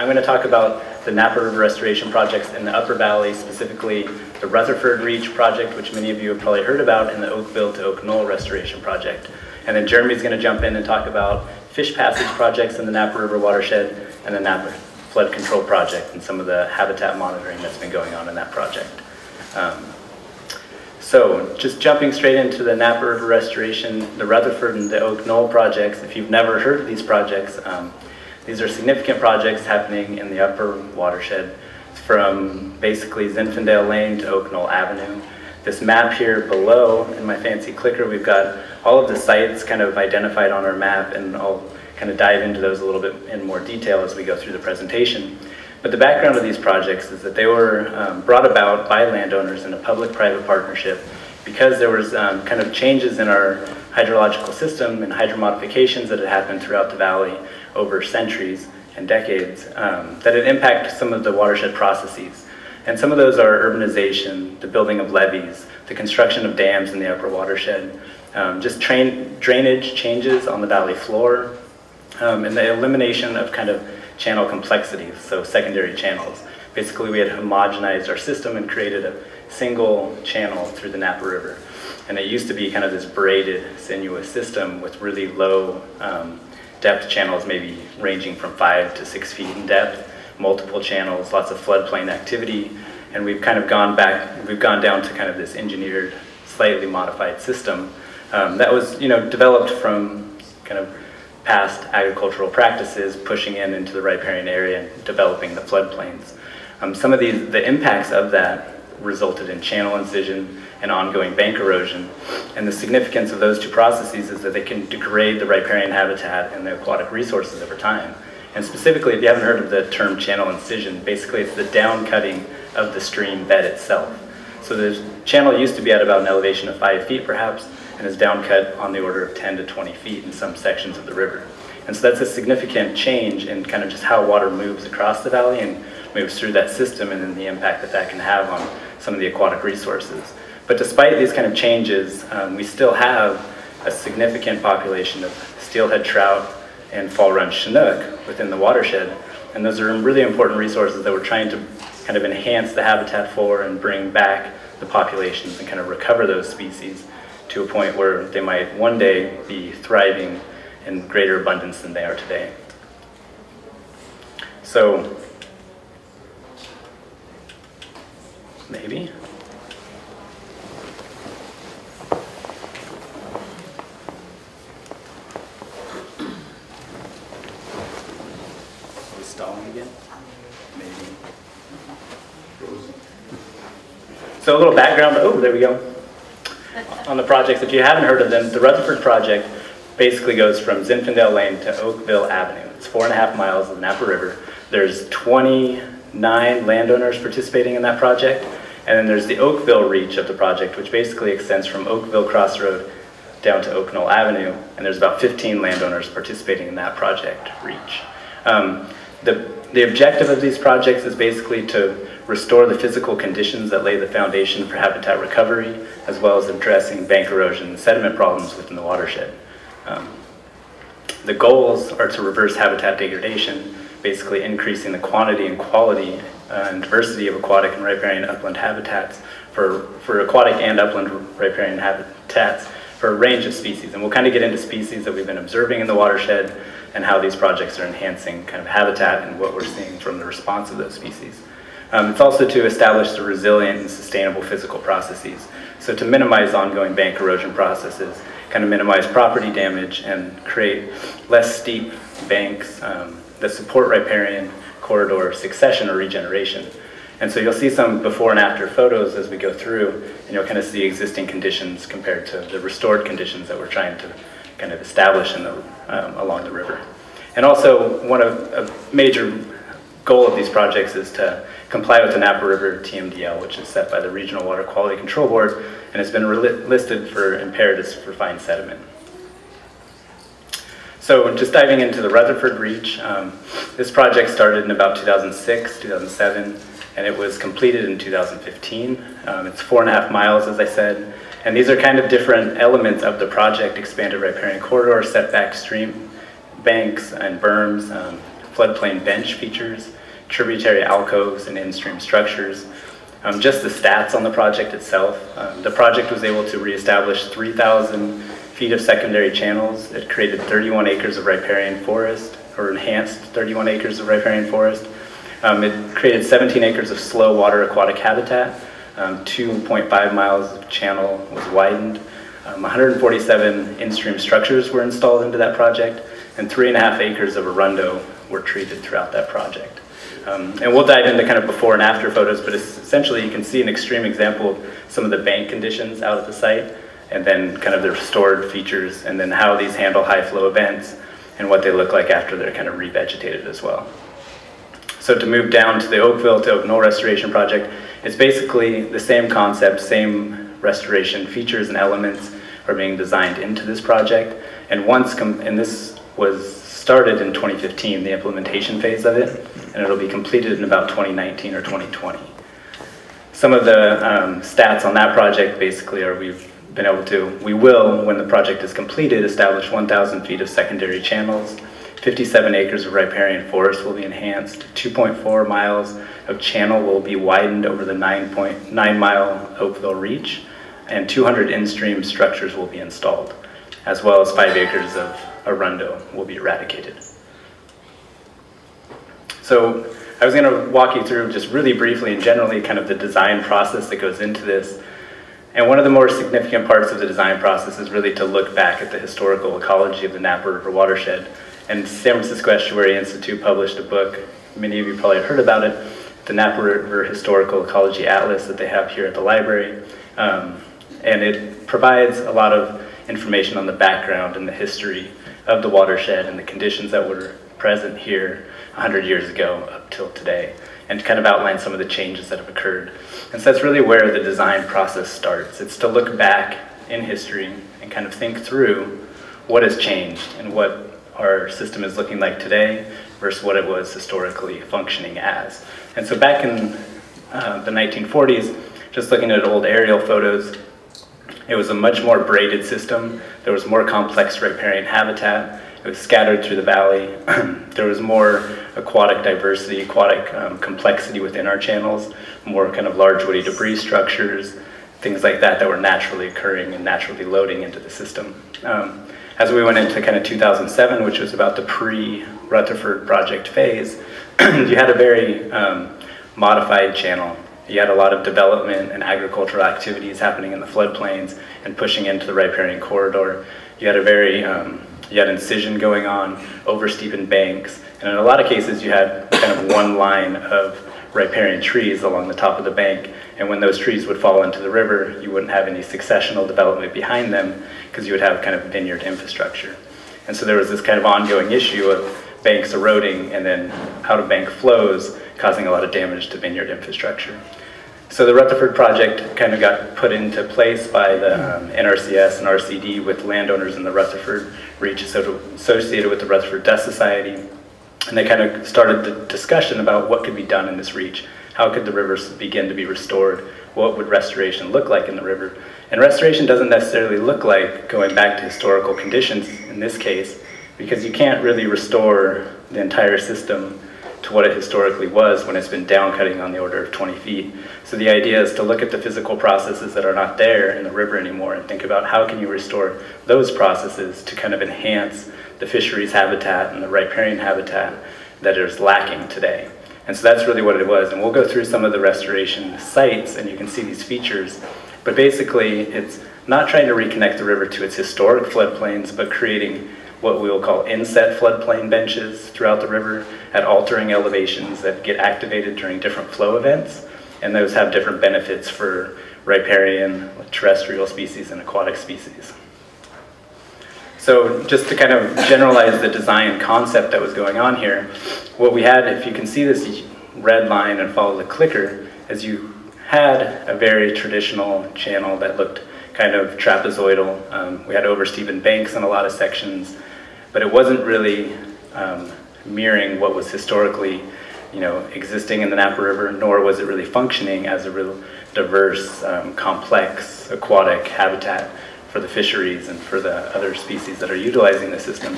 I'm going to talk about the Napa River restoration projects in the Upper Valley, specifically the Rutherford Reef project, which many of you have probably heard about, and the Oakville to Oak Knoll restoration project. And then Jeremy's going to jump in and talk about fish passage projects in the Napa River watershed and the Napa flood control project and some of the habitat monitoring that's been going on in that project. So just jumping straight into the Napa River restoration, the Rutherford and the Oak Knoll projects. If you've never heard of these projects, these are significant projects happening in the upper watershed from basically Zinfandel Lane to Oak Knoll Avenue. This map here below in my fancy clicker, we've got all of the sites kind of identified on our map, and I'll kind of dive into those a little bit in more detail as we go through the presentation. But the background of these projects is that they were brought about by landowners in a public-private partnership because there was kind of changes in our hydrological system and hydromodifications that had happened throughout the valley over centuries and decades that had impacted some of the watershed processes. And some of those are urbanization, the building of levees, the construction of dams in the upper watershed, just drainage changes on the valley floor, and the elimination of kind of channel complexities, so secondary channels. Basically, we had homogenized our system and created a single channel through the Napa River. And it used to be kind of this braided, sinuous system with really low depth channels, maybe ranging from 5 to 6 feet in depth, multiple channels, lots of floodplain activity, and we've kind of gone down to kind of this engineered, slightly modified system that was, developed from kind of past agricultural practices, pushing into the riparian area and developing the floodplains. Some of the impacts of that resulted in channel incision and ongoing bank erosion. And the significance of those two processes is that they can degrade the riparian habitat and the aquatic resources over time. And specifically, if you haven't heard of the term channel incision, basically it's the down cutting of the stream bed itself. So the channel used to be at about an elevation of 5 feet perhaps, and is down cut on the order of 10 to 20 feet in some sections of the river. And so that's a significant change in kind of just how water moves across the valley and moves through that system, and then the impact that that can have on some of the aquatic resources. But despite these kind of changes, we still have a significant population of steelhead trout and fall run chinook within the watershed. And those are really important resources that we're trying to kind of enhance the habitat for and bring back the populations and kind of recover those species to a point where they might one day be thriving in greater abundance than they are today. So, maybe. Are we stalling again? Maybe. So a little background, oh, there we go. On the projects, if you haven't heard of them, the Rutherford Project basically goes from Zinfandel Lane to Oakville Avenue. It's 4.5 miles of the Napa River. There's 29 landowners participating in that project, and then there's the Oakville reach of the project, which basically extends from Oakville Crossroad down to Oak Knoll Avenue, and there's about 15 landowners participating in that project reach. The objective of these projects is basically to restore the physical conditions that lay the foundation for habitat recovery, as well as addressing bank erosion and sediment problems within the watershed. The goals are to reverse habitat degradation, basically increasing the quantity and quality and diversity of aquatic and riparian upland habitats for aquatic and upland riparian habitats for a range of species. And we'll kind of get into species that we've been observing in the watershed and how these projects are enhancing kind of habitat and what we're seeing from the response of those species. It's also to establish the resilient and sustainable physical processes. So to minimize ongoing bank erosion processes, kind of minimize property damage and create less steep banks that support riparian corridor succession or regeneration. And so you'll see some before and after photos as we go through, and you'll kind of see existing conditions compared to the restored conditions that we're trying to kind of establish in the, along the river. And also, a major goal of these projects is to comply with the Napa River TMDL, which is set by the Regional Water Quality Control Board, and has been listed for imperatives for fine sediment. So just diving into the Rutherford Reach, this project started in about 2006, 2007, and it was completed in 2015. It's 4.5 miles, as I said, and these are kind of different elements of the project: expanded riparian corridor, setback stream banks and berms, floodplain bench features, tributary alcoves, and in-stream structures. Just the stats on the project itself. The project was able to reestablish 3,000 feet of secondary channels. It created 31 acres of riparian forest, or enhanced 31 acres of riparian forest. It created 17 acres of slow water aquatic habitat. 2.5 miles of channel was widened. 147 in-stream structures were installed into that project, and 3.5 acres of arundo were treated throughout that project. And we'll dive into kind of before and after photos, but essentially you can see an extreme example of some of the bank conditions out at the site, and then kind of the restored features, and then how these handle high flow events, and what they look like after they're kind of revegetated as well. So to move down to the Oakville to Oak Knoll restoration project, it's basically the same concept, same restoration features and elements are being designed into this project. And this was started in 2015, the implementation phase of it, and it'll be completed in about 2019 or 2020. Some of the stats on that project basically are we will, when the project is completed, establish 1,000 feet of secondary channels, 57 acres of riparian forest will be enhanced, 2.4 miles of channel will be widened over the 9-mile Oakville reach, and 200 in-stream structures will be installed, as well as 5 acres of arundo will be eradicated. So I was going to walk you through just really briefly and generally kind of the design process that goes into this. And one of the more significant parts of the design process is really to look back at the historical ecology of the Napa River watershed. And San Francisco Estuary Institute published a book, many of you probably have heard about it, the Napa River Historical Ecology Atlas that they have here at the library. And it provides a lot of information on the background and the history of the watershed and the conditions that were present here 100 years ago up till today, and to kind of outline some of the changes that have occurred. And so that's really where the design process starts. It's to look back in history and kind of think through what has changed and what our system is looking like today versus what it was historically functioning as. And so back in the 1940s, just looking at old aerial photos, it was a much more braided system. There was more complex riparian habitat. It was scattered through the valley. There was more aquatic diversity, aquatic complexity within our channels, more kind of large woody debris structures, things like that that were naturally occurring and naturally loading into the system. As we went into kind of 2007, which was about the pre-Rutherford Project phase, you had a very modified channel. You had a lot of development and agricultural activities happening in the floodplains and pushing into the riparian corridor. You had you had incision going on, oversteepened banks, and in a lot of cases you had kind of one line of riparian trees along the top of the bank, and when those trees would fall into the river, you wouldn't have any successional development behind them because you would have kind of vineyard infrastructure. And so there was this kind of ongoing issue of banks eroding and then out-of-bank flows causing a lot of damage to vineyard infrastructure. So the Rutherford Project kind of got put into place by the NRCS and RCD with landowners in the Rutherford Reach associated with the Rutherford Dust Society. And they kind of started the discussion about what could be done in this reach. How could the rivers begin to be restored? What would restoration look like in the river? And restoration doesn't necessarily look like going back to historical conditions in this case, because you can't really restore the entire system to what it historically was when it's been downcutting on the order of 20 feet. So the idea is to look at the physical processes that are not there in the river anymore and think about how can you restore those processes to kind of enhance the fisheries habitat and the riparian habitat that is lacking today. And so that's really what it was. And we'll go through some of the restoration sites and you can see these features. But basically, it's not trying to reconnect the river to its historic floodplains, but creating what we will call inset floodplain benches throughout the river at altering elevations that get activated during different flow events. And those have different benefits for riparian, terrestrial species, and aquatic species. So just to kind of generalize the design concept that was going on here, what we had, if you can see this red line and follow the clicker, is you had a very traditional channel that looked kind of trapezoidal. We had oversteepened banks in a lot of sections, but it wasn't really mirroring what was historically, existing in the Napa River, nor was it really functioning as a real diverse, complex aquatic habitat for the fisheries and for the other species that are utilizing the system.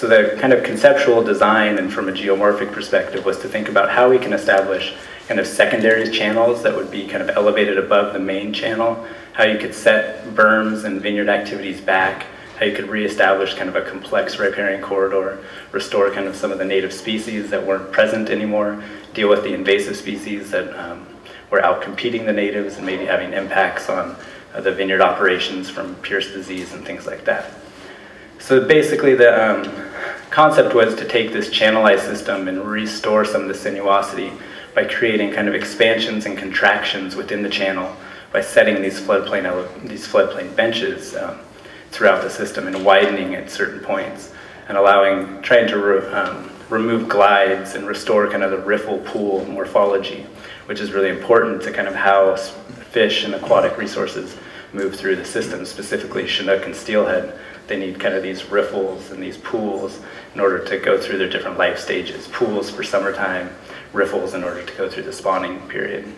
So the kind of conceptual design and from a geomorphic perspective was to think about how we can establish kind of secondary channels that would be kind of elevated above the main channel, how you could set berms and vineyard activities back, how you could reestablish kind of a complex riparian corridor, restore kind of some of the native species that weren't present anymore, deal with the invasive species that were out competing the natives and maybe having impacts on the vineyard operations from Pierce disease and things like that. So basically the concept was to take this channelized system and restore some of the sinuosity by creating kind of expansions and contractions within the channel by setting these floodplain benches throughout the system and widening at certain points and trying to remove glides and restore kind of the riffle pool morphology, which is really important to kind of how fish and aquatic resources move through the system, specifically Chinook and Steelhead. They need kind of these riffles and these pools in order to go through their different life stages. Pools for summertime, riffles in order to go through the spawning period.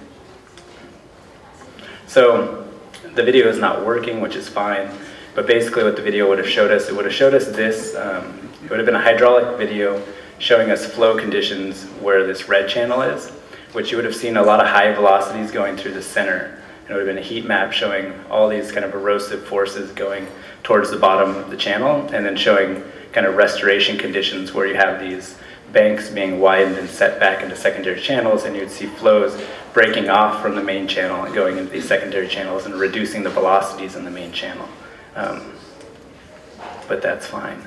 So the video is not working, which is fine, but basically what the video would have showed us, it would have showed us this, it would have been a hydraulic video showing us flow conditions where this red channel is, which you would have seen a lot of high velocities going through the center. And it would have been a heat map showing all these kind of erosive forces going towards the bottom of the channel, and then showing kind of restoration conditions where you have these banks being widened and set back into secondary channels, and you'd see flows breaking off from the main channel and going into these secondary channels and reducing the velocities in the main channel. But that's fine.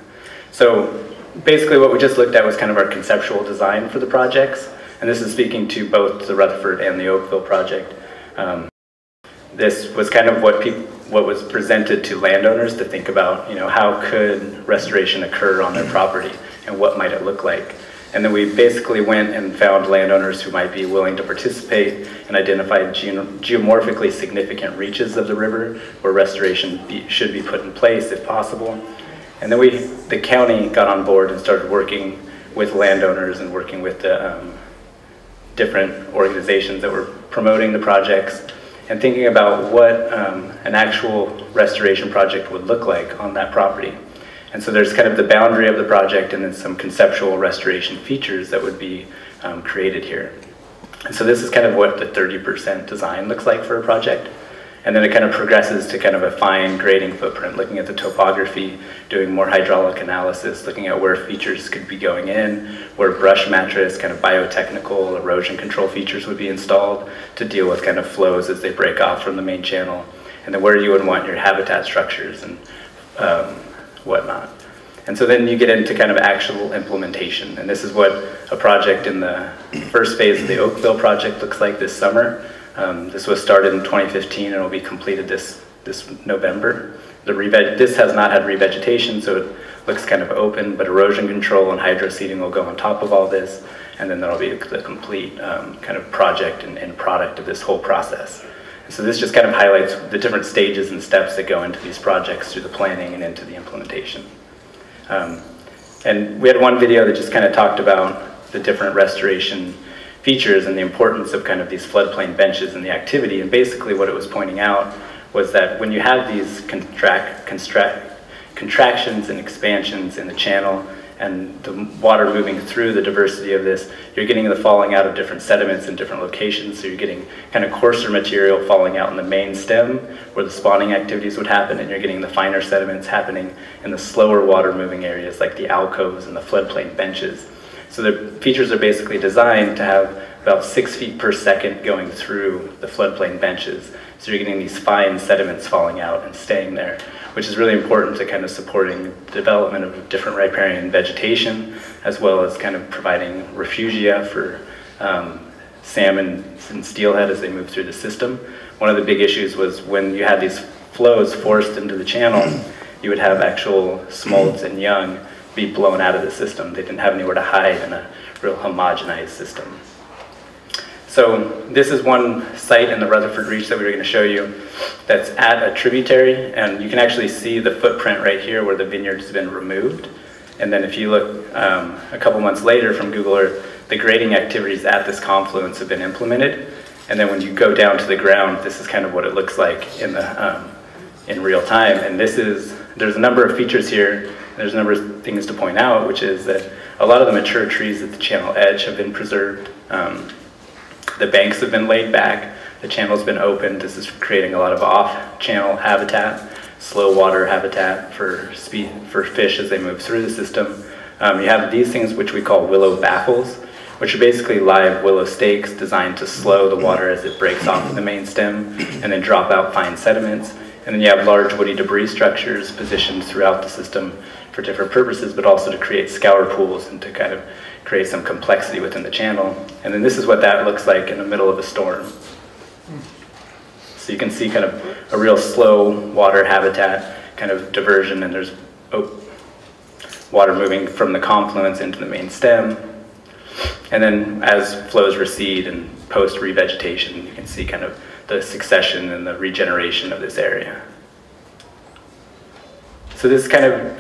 So basically what we just looked at was kind of our conceptual design for the projects, and this is speaking to both the Rutherford and the Oakville project. This was kind of what was presented to landowners to think about, how could restoration occur on their property and what might it look like. And then we basically went and found landowners who might be willing to participate and identified geomorphically significant reaches of the river where restoration should be put in place if possible. And then the county got on board and started working with landowners and working with the different organizations that were promoting the projects and thinking about what an actual restoration project would look like on that property. And so there's kind of the boundary of the project and then some conceptual restoration features that would be created here. And so this is kind of what the 30% design looks like for a project. And then it kind of progresses to kind of a fine grading footprint, looking at the topography, doing more hydraulic analysis, looking at where features could be going in, where brush mattress, kind of biotechnical erosion control features would be installed to deal with kind of flows as they break off from the main channel, and then where you would want your habitat structures and whatnot. And so then you get into kind of actual implementation. And this is what a project in the first phase of the Oakville project looks like this summer. This was started in 2015 and will be completed this November. This has not had revegetation, so it looks kind of open, but erosion control and hydroseeding will go on top of all this, and then that'll be the complete kind of project and product of this whole process. And so this just kind of highlights the different stages and steps that go into these projects through the planning and into the implementation. And we had one video that just kind of talked about the different restoration features and the importance of kind of these floodplain benches and the activity. And basically what it was pointing out was that when you have these contractions and expansions in the channel and the water moving through the diversity of this, you're getting the falling out of different sediments in different locations. So you're getting kind of coarser material falling out in the main stem where the spawning activities would happen, and you're getting the finer sediments happening in the slower water moving areas like the alcoves and the floodplain benches. So the features are basically designed to have about 6 feet per second going through the floodplain benches. So you're getting these fine sediments falling out and staying there, which is really important to kind of supporting the development of different riparian vegetation, as well as kind of providing refugia for salmon and steelhead as they move through the system. One of the big issues was when you had these flows forced into the channel, you would have actual smolts and young be blown out of the system. They didn't have anywhere to hide in a real homogenized system. So this is one site in the Rutherford Reef that we were going to show you that's at a tributary, and you can actually see the footprint right here where the vineyard has been removed. And then if you look a couple months later from Google Earth, the grading activities at this confluence have been implemented. And then when you go down to the ground, this is kind of what it looks like in real time. And there's a number of features here there's a number of things to point out, which is that a lot of the mature trees at the channel edge have been preserved. The banks have been laid back, the channel's been opened. This is creating a lot of off-channel habitat, slow water habitat for fish as they move through the system. You have these things which we call willow baffles, which are basically live willow stakes designed to slow the water as it breaks off of the main stem and then drop out fine sediments. And then you have large woody debris structures positioned throughout the system for different purposes, but also to create scour pools and to kind of create some complexity within the channel. And then this is what that looks like in the middle of a storm. So you can see kind of a real slow water habitat kind of diversion, and there's water moving from the confluence into the main stem. And then as flows recede and post-revegetation, you can see kind of the succession and the regeneration of this area. So this is kind of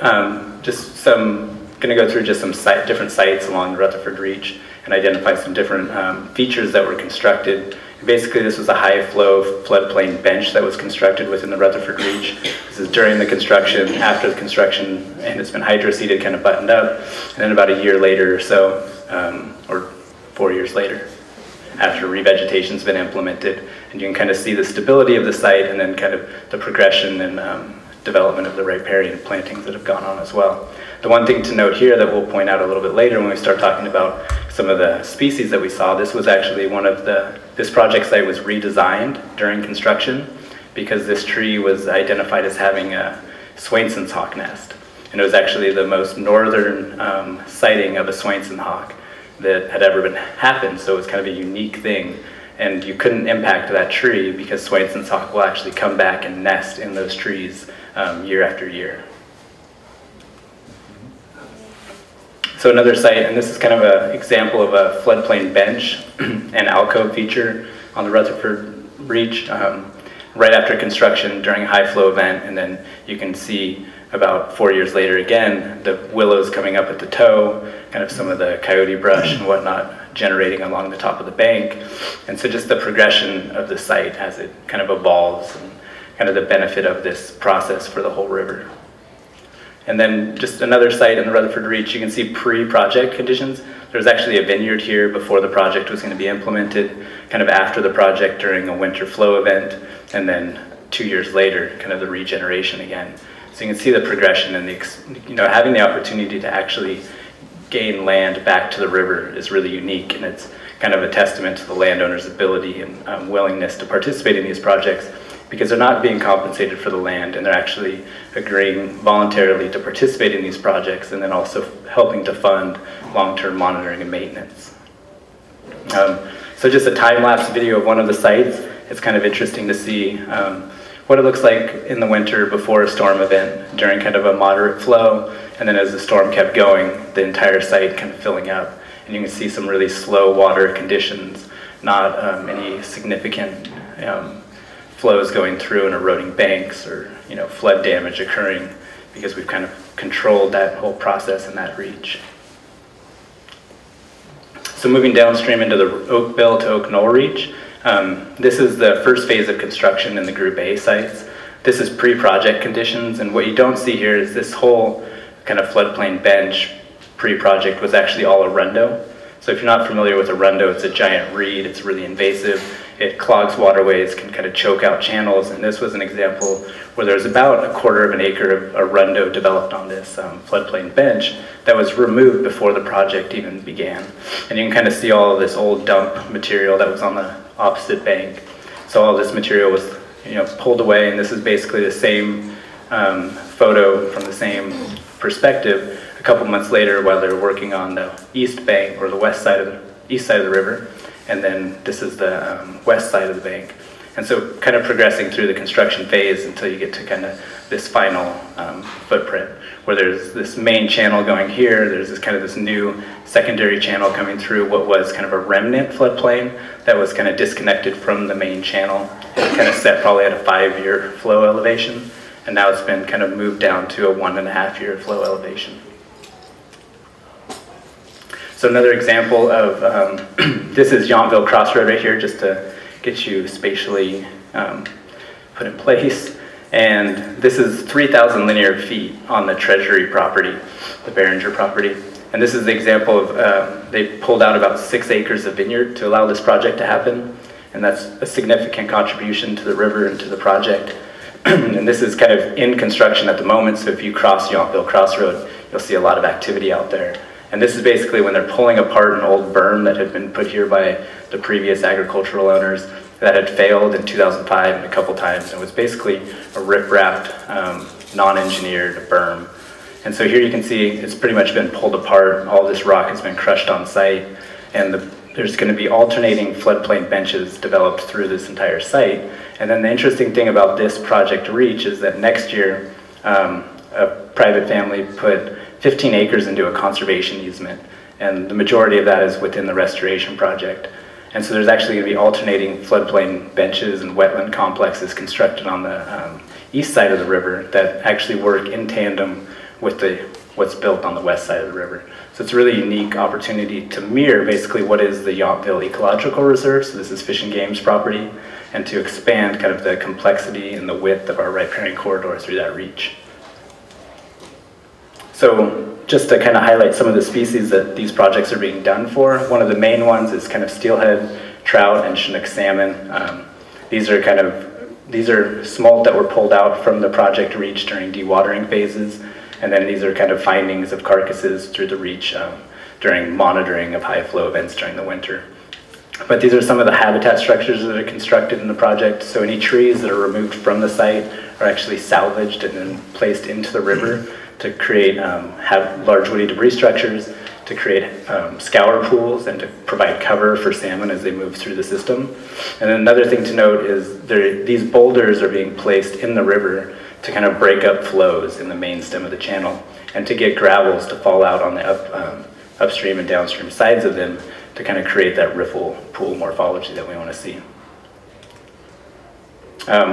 going to go through just some different sites along the Rutherford Reach and identify some different features that were constructed. Basically, this was a high-flow floodplain bench that was constructed within the Rutherford Reach. This is during the construction, after the construction, and it's been hydroseeded, kind of buttoned up. And then about a year later or so, or 4 years later, after revegetation's been implemented, and you can kind of see the stability of the site and then kind of the progression and development of the riparian plantings that have gone on as well. The one thing to note here that we'll point out a little bit later when we start talking about some of the species that we saw, this was actually this project site was redesigned during construction because this tree was identified as having a Swainson's hawk nest. And it was actually the most northern sighting of a Swainson hawk that had ever happened, so it was kind of a unique thing. And you couldn't impact that tree because Swainson's hawk will actually come back and nest in those trees year after year. So another site, and this is kind of an example of a floodplain bench and alcove feature on the Rutherford Reach right after construction during a high flow event, and then you can see about 4 years later again, the willows coming up at the toe, kind of some of the coyote brush and whatnot generating along the top of the bank. And so just the progression of the site as it kind of evolves and kind of the benefit of this process for the whole river. And then just another site in the Rutherford Reach, you can see pre-project conditions. There was actually a vineyard here before the project was going to be implemented, kind of after the project during a winter flow event, and then 2 years later, kind of the regeneration again. So you can see the progression and having the opportunity to actually gain land back to the river is really unique, and it's kind of a testament to the landowner's ability and willingness to participate in these projects, because they're not being compensated for the land and they're actually agreeing voluntarily to participate in these projects and then also helping to fund long-term monitoring and maintenance. So just a time-lapse video of one of the sites. It's kind of interesting to see what it looks like in the winter before a storm event during kind of a moderate flow, and then as the storm kept going, the entire site kind of filling up. And you can see some really slow water conditions, not any significant flows going through and eroding banks or flood damage occurring, because we've kind of controlled that whole process in that reach. So moving downstream into the Oakville to Oak Knoll Reach, this is the first phase of construction in the Group A sites. This is pre-project conditions, and what you don't see here is this whole kind of floodplain bench pre-project was actually all arundo. So if you're not familiar with arundo, it's a giant reed, it's really invasive. It clogs waterways, can kind of choke out channels, and this was an example where there was about 1/4 of an acre of arundo developed on this floodplain bench that was removed before the project even began. And you can kind of see all of this old dump material that was on the opposite bank. So all this material was pulled away, and this is basically the same photo from the same perspective a couple months later while they were working on the east bank, or the east side of the river. And then this is the west side of the bank. And so kind of progressing through the construction phase until you get to kind of this final footprint, where there's this main channel going here, there's this new secondary channel coming through what was kind of a remnant floodplain that was kind of disconnected from the main channel. It kind of set probably at a 5-year flow elevation, and now it's been kind of moved down to a 1.5-year flow elevation. So another example of, this is Yountville Crossroad right here, just to get you spatially put in place. And this is 3,000 linear feet on the Treasury property, the Behringer property. And this is the example of, they pulled out about 6 acres of vineyard to allow this project to happen. And that's a significant contribution to the river and to the project. And this is kind of in construction at the moment, so if you cross Yountville Crossroad, you'll see a lot of activity out there. And this is basically when they're pulling apart an old berm that had been put here by the previous agricultural owners that had failed in 2005 and a couple times. And it was basically a rip-wrapped, non-engineered berm. And so here you can see it's pretty much been pulled apart. All this rock has been crushed on site. And there's going to be alternating floodplain benches developed through this entire site. And then the interesting thing about this Project Reach is that next year, a private family put 15 acres into a conservation easement. And the majority of that is within the restoration project. And so there's actually going to be alternating floodplain benches and wetland complexes constructed on the east side of the river that actually work in tandem with what's built on the west side of the river. So it's a really unique opportunity to mirror basically what is the Yountville Ecological Reserve. So this is Fish and Game's property, and to expand kind of the complexity and the width of our riparian corridor through that reach. So just to kind of highlight some of the species that these projects are being done for, one of the main ones is kind of steelhead trout and Chinook salmon. These are smolt that were pulled out from the Project Reach during dewatering phases. And then these are kind of findings of carcasses through the reach during monitoring of high flow events during the winter. But these are some of the habitat structures that are constructed in the project. So any trees that are removed from the site are actually salvaged and then placed into the river to create large woody debris structures, to create scour pools and to provide cover for salmon as they move through the system. And then another thing to note is these boulders are being placed in the river to kind of break up flows in the main stem of the channel and to get gravels to fall out on the upstream and downstream sides of them to kind of create that riffle pool morphology that we want to see.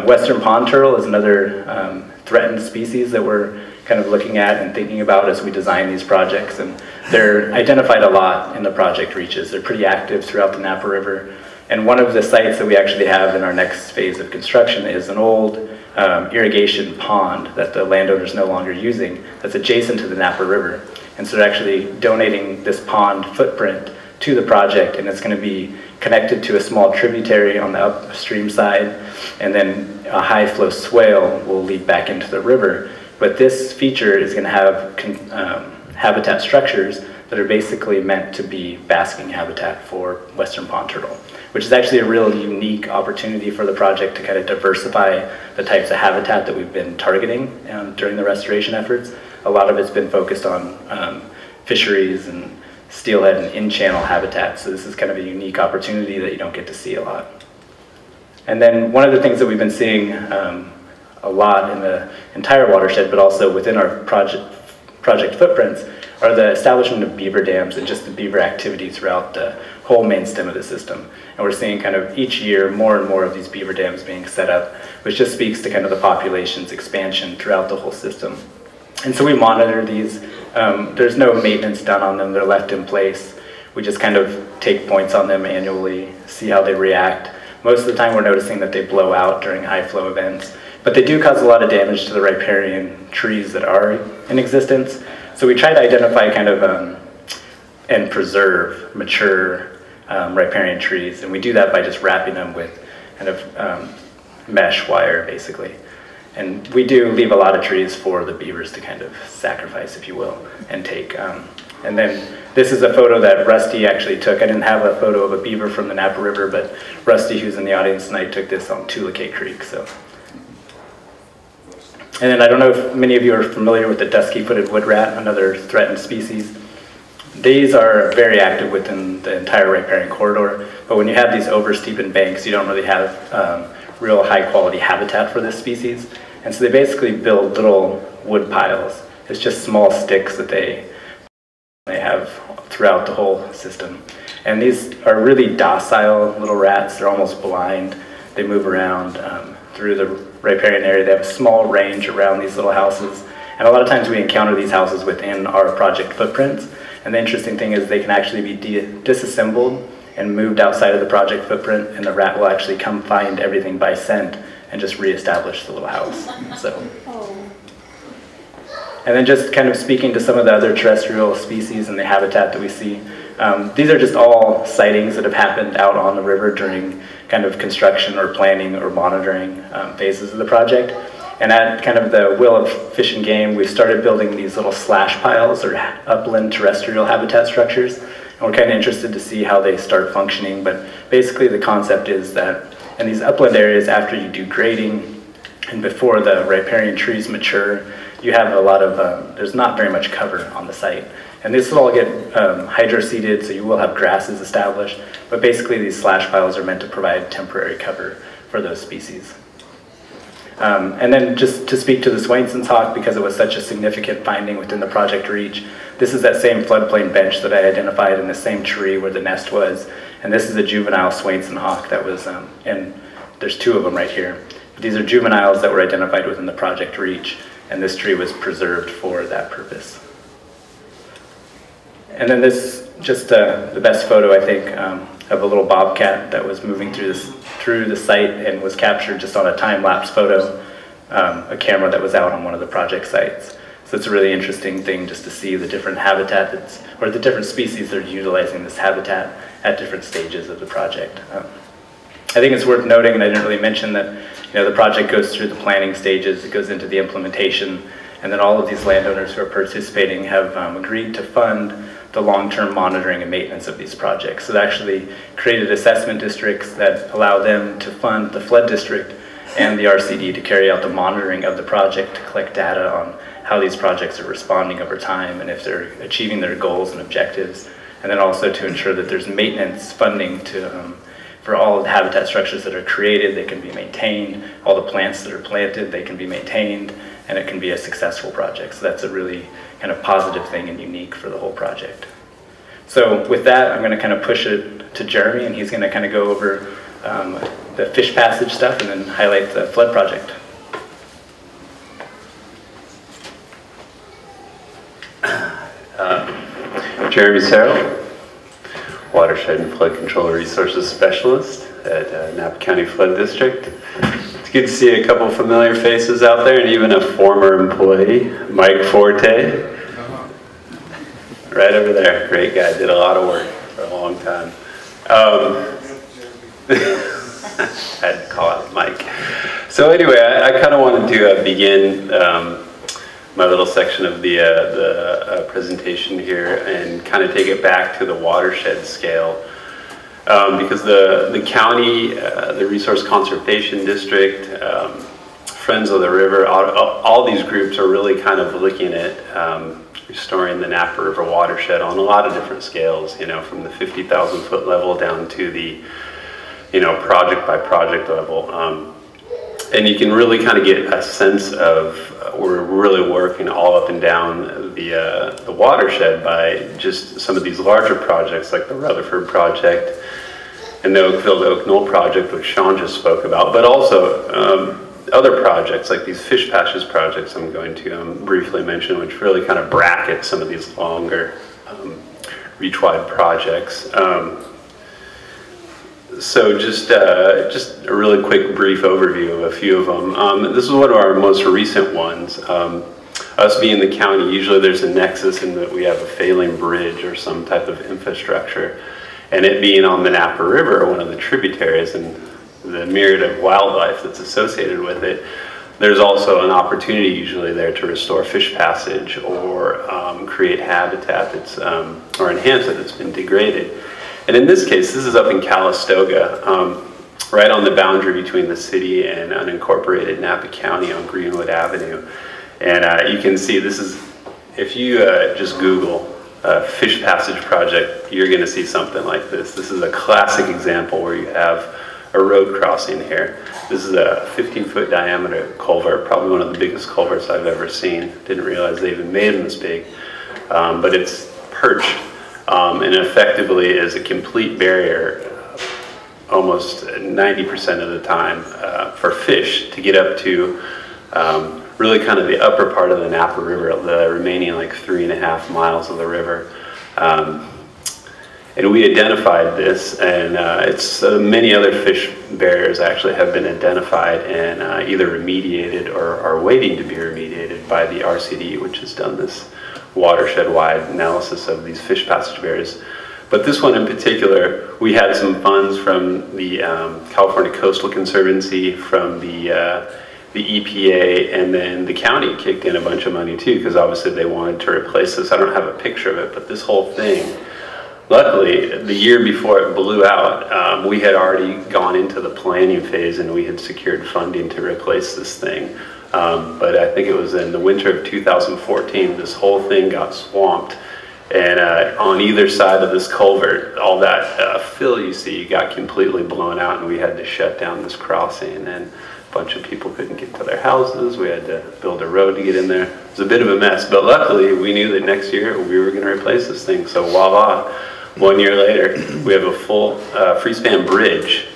Western pond turtle is another threatened species that we're kind of looking at and thinking about as we design these projects. And they're identified a lot in the project reaches. They're pretty active throughout the Napa River. And one of the sites that we actually have in our next phase of construction is an old irrigation pond that the landowner is no longer using that's adjacent to the Napa River. And so they're actually donating this pond footprint to the project, and it's going to be connected to a small tributary on the upstream side, and then a high flow swale will lead back into the river. But this feature is going to have habitat structures that are basically meant to be basking habitat for western pond turtle, which is actually a real unique opportunity for the project to kind of diversify the types of habitat that we've been targeting during the restoration efforts. A lot of it's been focused on fisheries and steelhead and in-channel habitat, so this is kind of a unique opportunity that you don't get to see a lot. And then one of the things that we've been seeing a lot in the entire watershed, but also within our project footprints, are the establishment of beaver dams and just the beaver activity throughout the whole main stem of the system. And we're seeing kind of each year more and more of these beaver dams being set up, which just speaks to kind of the population's expansion throughout the whole system. And so we monitor these. There's no maintenance done on them. They're left in place. We just kind of take points on them annually, see how they react. Most of the time we're noticing that they blow out during high flow events, but they do cause a lot of damage to the riparian trees that are in existence. So we try to identify kind of and preserve mature riparian trees, and we do that by just wrapping them with kind of mesh wire, basically. And we do leave a lot of trees for the beavers to kind of sacrifice, if you will, and take. And then this is a photo that Rusty actually took. I didn't have a photo of a beaver from the Napa River, but Rusty, who's in the audience tonight, took this on Tulakay Creek. So. And then I don't know if many of you are familiar with the dusky-footed wood rat, another threatened species. These are very active within the entire riparian corridor, but when you have these oversteepened banks, you don't really have real high-quality habitat for this species. And so they basically build little wood piles. It's just small sticks that they have throughout the whole system. And these are really docile little rats. They're almost blind. They move around through the riparian area. They have a small range around these little houses. And a lot of times we encounter these houses within our project footprints. And the interesting thing is they can actually be disassembled and moved outside of the project footprint, and the rat will actually come find everything by scent and just reestablish the little house. So. And then just kind of speaking to some of the other terrestrial species and the habitat that we see. These are just all sightings that have happened out on the river during kind of construction or planning or monitoring phases of the project. And at kind of the will of Fish and Game, we've started building these little slash piles or upland terrestrial habitat structures. And we're kind of interested to see how they start functioning. But basically the concept is that in these upland areas, after you do grading and before the riparian trees mature, you have a lot of, there's not very much cover on the site. And this will all get hydroseeded, so you will have grasses established. But basically these slash piles are meant to provide temporary cover for those species. And then just to speak to the Swainson's hawk, because it was such a significant finding within the project reach, this is that same floodplain bench that I identified in the same tree where the nest was. And this is a juvenile Swainson hawk that was, and there's two of them right here. These are juveniles that were identified within the project reach, and this tree was preserved for that purpose. And then this, just the best photo, I think, of a little bobcat that was moving through the site and was captured just on a time-lapse photo, a camera that was out on one of the project sites. So it's a really interesting thing just to see the different habitat or the different species that are utilizing this habitat at different stages of the project. I think it's worth noting, and I didn't really mention that, the project goes through the planning stages, it goes into the implementation, and then all of these landowners who are participating have agreed to fund the long-term monitoring and maintenance of these projects. So they actually created assessment districts that allow them to fund the flood district and the RCD to carry out the monitoring of the project, to collect data on how these projects are responding over time and if they're achieving their goals and objectives, and then also to ensure that there's maintenance funding to for all of the habitat structures that are created, they can be maintained. All the plants that are planted, they can be maintained, and it can be a successful project. So that's a really kind of positive thing and unique for the whole project. So with that, I'm going to kind of push it to Jeremy, and he's going to kind of go over the fish passage stuff and then highlight the flood project. Jeremy Serrell, Watershed and Flood Control Resources Specialist at Napa County Flood District. It's good to see a couple familiar faces out there and even a former employee, Mike Forte. Right over there, great guy, did a lot of work for a long time. I had to call out Mike. So anyway, I kind of wanted to begin my little section of the presentation here and kind of take it back to the watershed scale, because the county, the Resource Conservation District, Friends of the River, all these groups are really kind of looking at restoring the Napa River watershed on a lot of different scales, from the 50,000 foot level down to the project by project level. And you can really kind of get a sense of we're really working all up and down the watershed by just some of these larger projects like the Rutherford Project and the Knoll project, which Sean just spoke about, but also other projects like these fish patches projects I'm going to briefly mention, which really kind of bracket some of these longer reach-wide projects. So just a really quick brief overview of a few of them. This is one of our most recent ones. Us being the county, usually there's a nexus in that we have a failing bridge or some type of infrastructure. And it being on the Napa River, one of the tributaries, and the myriad of wildlife that's associated with it, there's also an opportunity usually there to restore fish passage or create habitat that's, or enhance it that's been degraded. And in this case, this is up in Calistoga, right on the boundary between the city and unincorporated Napa County on Greenwood Avenue. And you can see this is, if you just Google fish passage project, you're gonna see something like this. This is a classic example where you have a road crossing here. This is a 15-foot diameter culvert, probably one of the biggest culverts I've ever seen. Didn't realize they even made them this big, but it's perched. And effectively is a complete barrier almost 90% of the time for fish to get up to really kind of the upper part of the Napa River, the remaining like 3.5 miles of the river. And we identified this, and many other fish barriers actually have been identified and either remediated or are waiting to be remediated by the RCD, which has done this watershed-wide analysis of these fish passage barriers. But this one in particular, we had some funds from the California Coastal Conservancy, from the EPA, and then the county kicked in a bunch of money too, because obviously they wanted to replace this. I don't have a picture of it, but this whole thing, luckily, the year before it blew out, we had already gone into the planning phase and we had secured funding to replace this thing. But I think it was in the winter of 2014, this whole thing got swamped. And on either side of this culvert, all that fill you see got completely blown out, and we had to shut down this crossing, and a bunch of people couldn't get to their houses. We had to build a road to get in there. It was a bit of a mess, but luckily we knew that next year we were going to replace this thing. So voila, 1 year later, we have a full free-span bridge,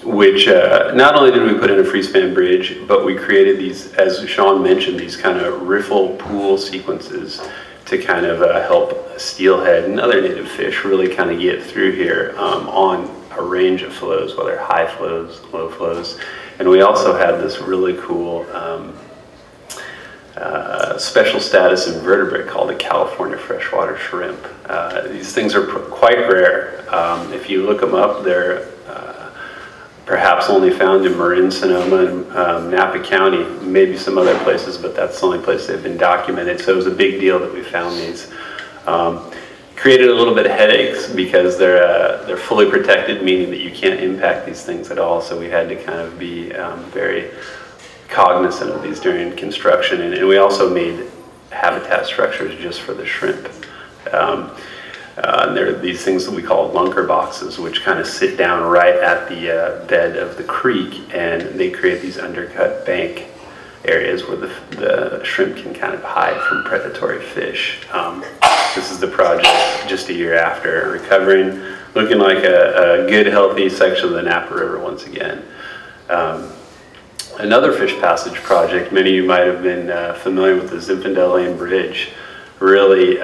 which not only did we put in a free-span bridge, but we created these, as Sean mentioned, these kind of riffle pool sequences to kind of help steelhead and other native fish really kind of get through here on a range of flows, whether high flows, low flows. And we also had this really cool special status invertebrate called the California freshwater shrimp. These things are quite rare. If you look them up, they're perhaps only found in Marin, Sonoma, and Napa County, maybe some other places, but that's the only place they've been documented. So it was a big deal that we found these. Created a little bit of headaches because they're fully protected, meaning that you can't impact these things at all. So we had to kind of be very cognizant of these during construction. And we also made habitat structures just for the shrimp. And there are these things that we call lunker boxes, which kind of sit down right at the bed of the creek, and they create these undercut bank areas where the shrimp can kind of hide from predatory fish. This is the project just a year after, recovering, looking like a good, healthy section of the Napa River once again. Another fish passage project, many of you might have been familiar with the Zinfandel Lane Bridge. Really,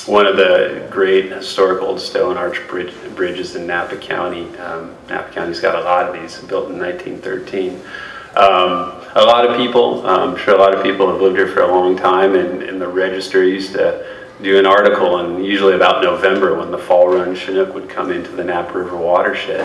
one of the great historic old stone arch bridges in Napa County. Napa County's got a lot of these, built in 1913. A lot of people, I'm sure a lot of people have lived here for a long time, and the Register used to do an article, and usually about November when the fall run Chinook would come into the Napa River watershed,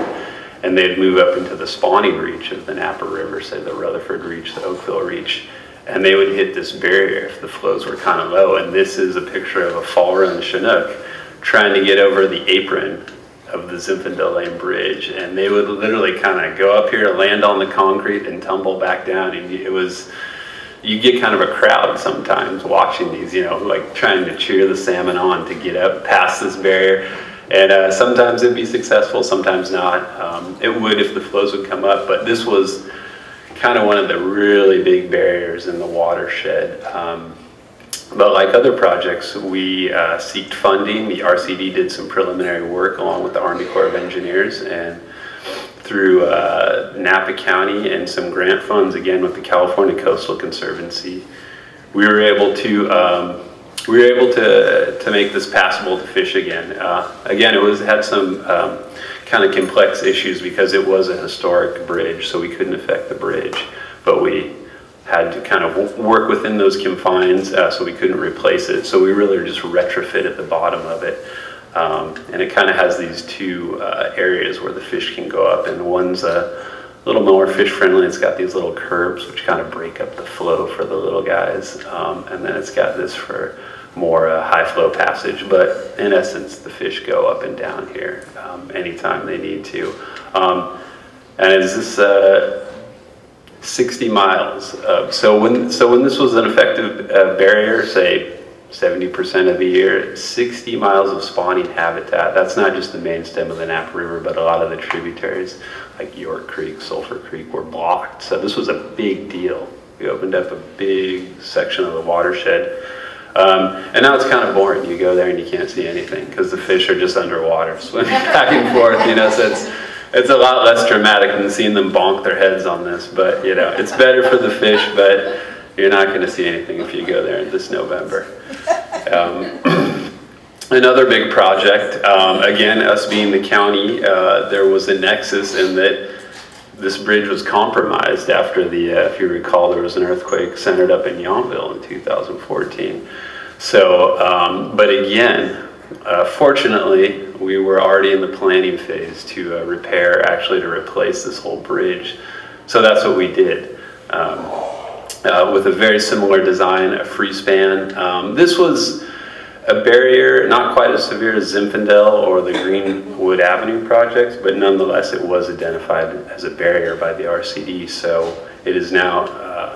and they'd move up into the spawning reach of the Napa River, say the Rutherford Reach, the Oakville Reach, and they would hit this barrier if the flows were kind of low. And this is a picture of a fall run Chinook trying to get over the apron of the Zinfandel Lane Bridge, and they would literally kind of go up here, land on the concrete, and tumble back down. And it was, you get kind of a crowd sometimes watching these, you know, like trying to cheer the salmon on to get up past this barrier. And sometimes it'd be successful, sometimes not. It would if the flows would come up, but this was kind of one of the really big barriers in the watershed. But like other projects, we seeked funding. The RCD did some preliminary work along with the Army Corps of Engineers, and through Napa County and some grant funds, again with the California Coastal Conservancy, we were able to make this passable to fish again. Again, it had some kind of complex issues because it was a historic bridge, so we couldn't affect the bridge, but we had to kind of work within those confines, so we couldn't replace it. So we really just retrofit at the bottom of it. And it kind of has these two areas where the fish can go up, and one's a little more fish friendly. It's got these little curbs which kind of break up the flow for the little guys. And then it's got this for more high flow passage, but in essence the fish go up and down here anytime they need to. And it's this 60 miles. So when this was an effective barrier, say 70% of the year, 60 miles of spawning habitat. That's not just the main stem of the Napa River, but a lot of the tributaries like York Creek, Sulphur Creek were blocked. So this was a big deal. We opened up a big section of the watershed. And now it's kind of boring. You go there and you can't see anything because the fish are just underwater, swimming back and forth, you know, so it's a lot less dramatic than seeing them bonk their heads on this, but you know, it's better for the fish, but you're not going to see anything if you go there this November. Another big project, again, us being the county, there was a nexus in that this bridge was compromised after the, if you recall, there was an earthquake centered up in Yountville in 2014. So, but again, fortunately, we were already in the planning phase to repair, actually to replace this whole bridge. So that's what we did. With a very similar design, a free span. This was a barrier, not quite as severe as Zinfandel or the Greenwood Avenue projects, but nonetheless it was identified as a barrier by the RCD, so it is now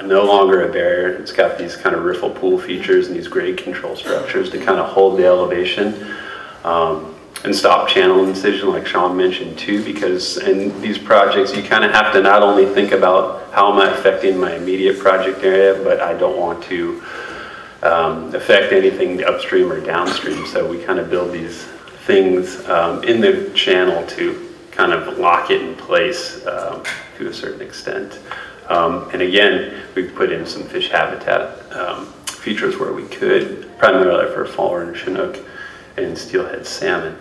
no longer a barrier. It's got these kind of riffle pool features and these grade control structures to kind of hold the elevation and stop channel incision, like Sean mentioned too, because in these projects you kind of have to not only think about how am I affecting my immediate project area, but I don't want to affect anything upstream or downstream. So we kind of build these things in the channel to kind of lock it in place to a certain extent. And again, we put in some fish habitat features where we could, primarily for Fallen Chinook and Steelhead salmon.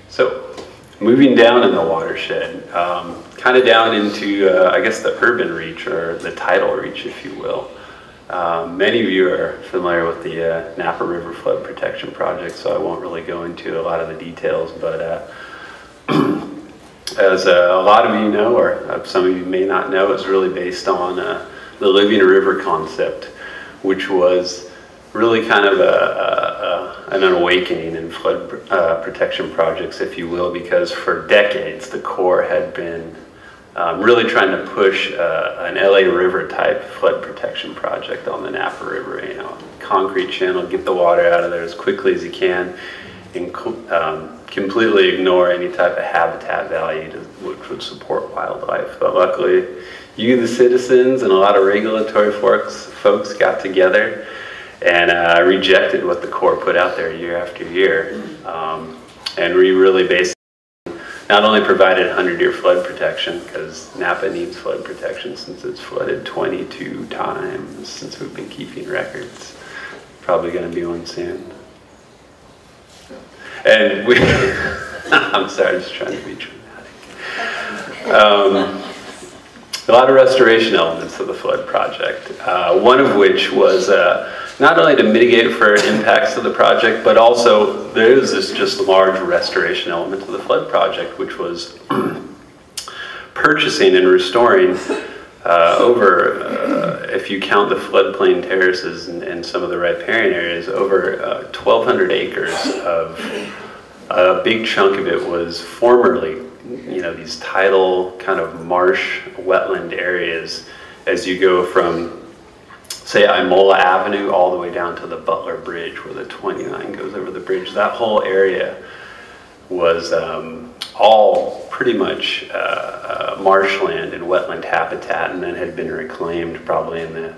So moving down in the watershed, kind of down into, I guess, the urban reach or the tidal reach, if you will. Many of you are familiar with the Napa River Flood Protection Project, so I won't really go into a lot of the details, but as a lot of you know, or some of you may not know, it's really based on the living river concept, which was really kind of an awakening in flood protection projects, if you will, because for decades the Corps had been really trying to push an LA River type flood protection project on the Napa River. You know, concrete channel, get the water out of there as quickly as you can, and completely ignore any type of habitat value which would support wildlife. But luckily, you, the citizens, and a lot of regulatory folks got together and rejected what the Corps put out there year after year. And we really basically not only provided 100-year flood protection, because Napa needs flood protection since it's flooded 22 times since we've been keeping records. Probably going to be one soon. And we, I'm sorry, I'm just trying to be dramatic. A lot of restoration elements of the flood project, one of which was not only to mitigate for impacts to the project, but also there is this just large restoration element to the flood project, which was purchasing and restoring over, if you count the floodplain terraces and some of the riparian areas, over 1,200 acres of, a big chunk of it was formerly, you know, these tidal kind of marsh wetland areas as you go from, say, Imola Avenue all the way down to the Butler Bridge where the 29 goes over the bridge. That whole area was all pretty much marshland and wetland habitat, and then had been reclaimed probably in the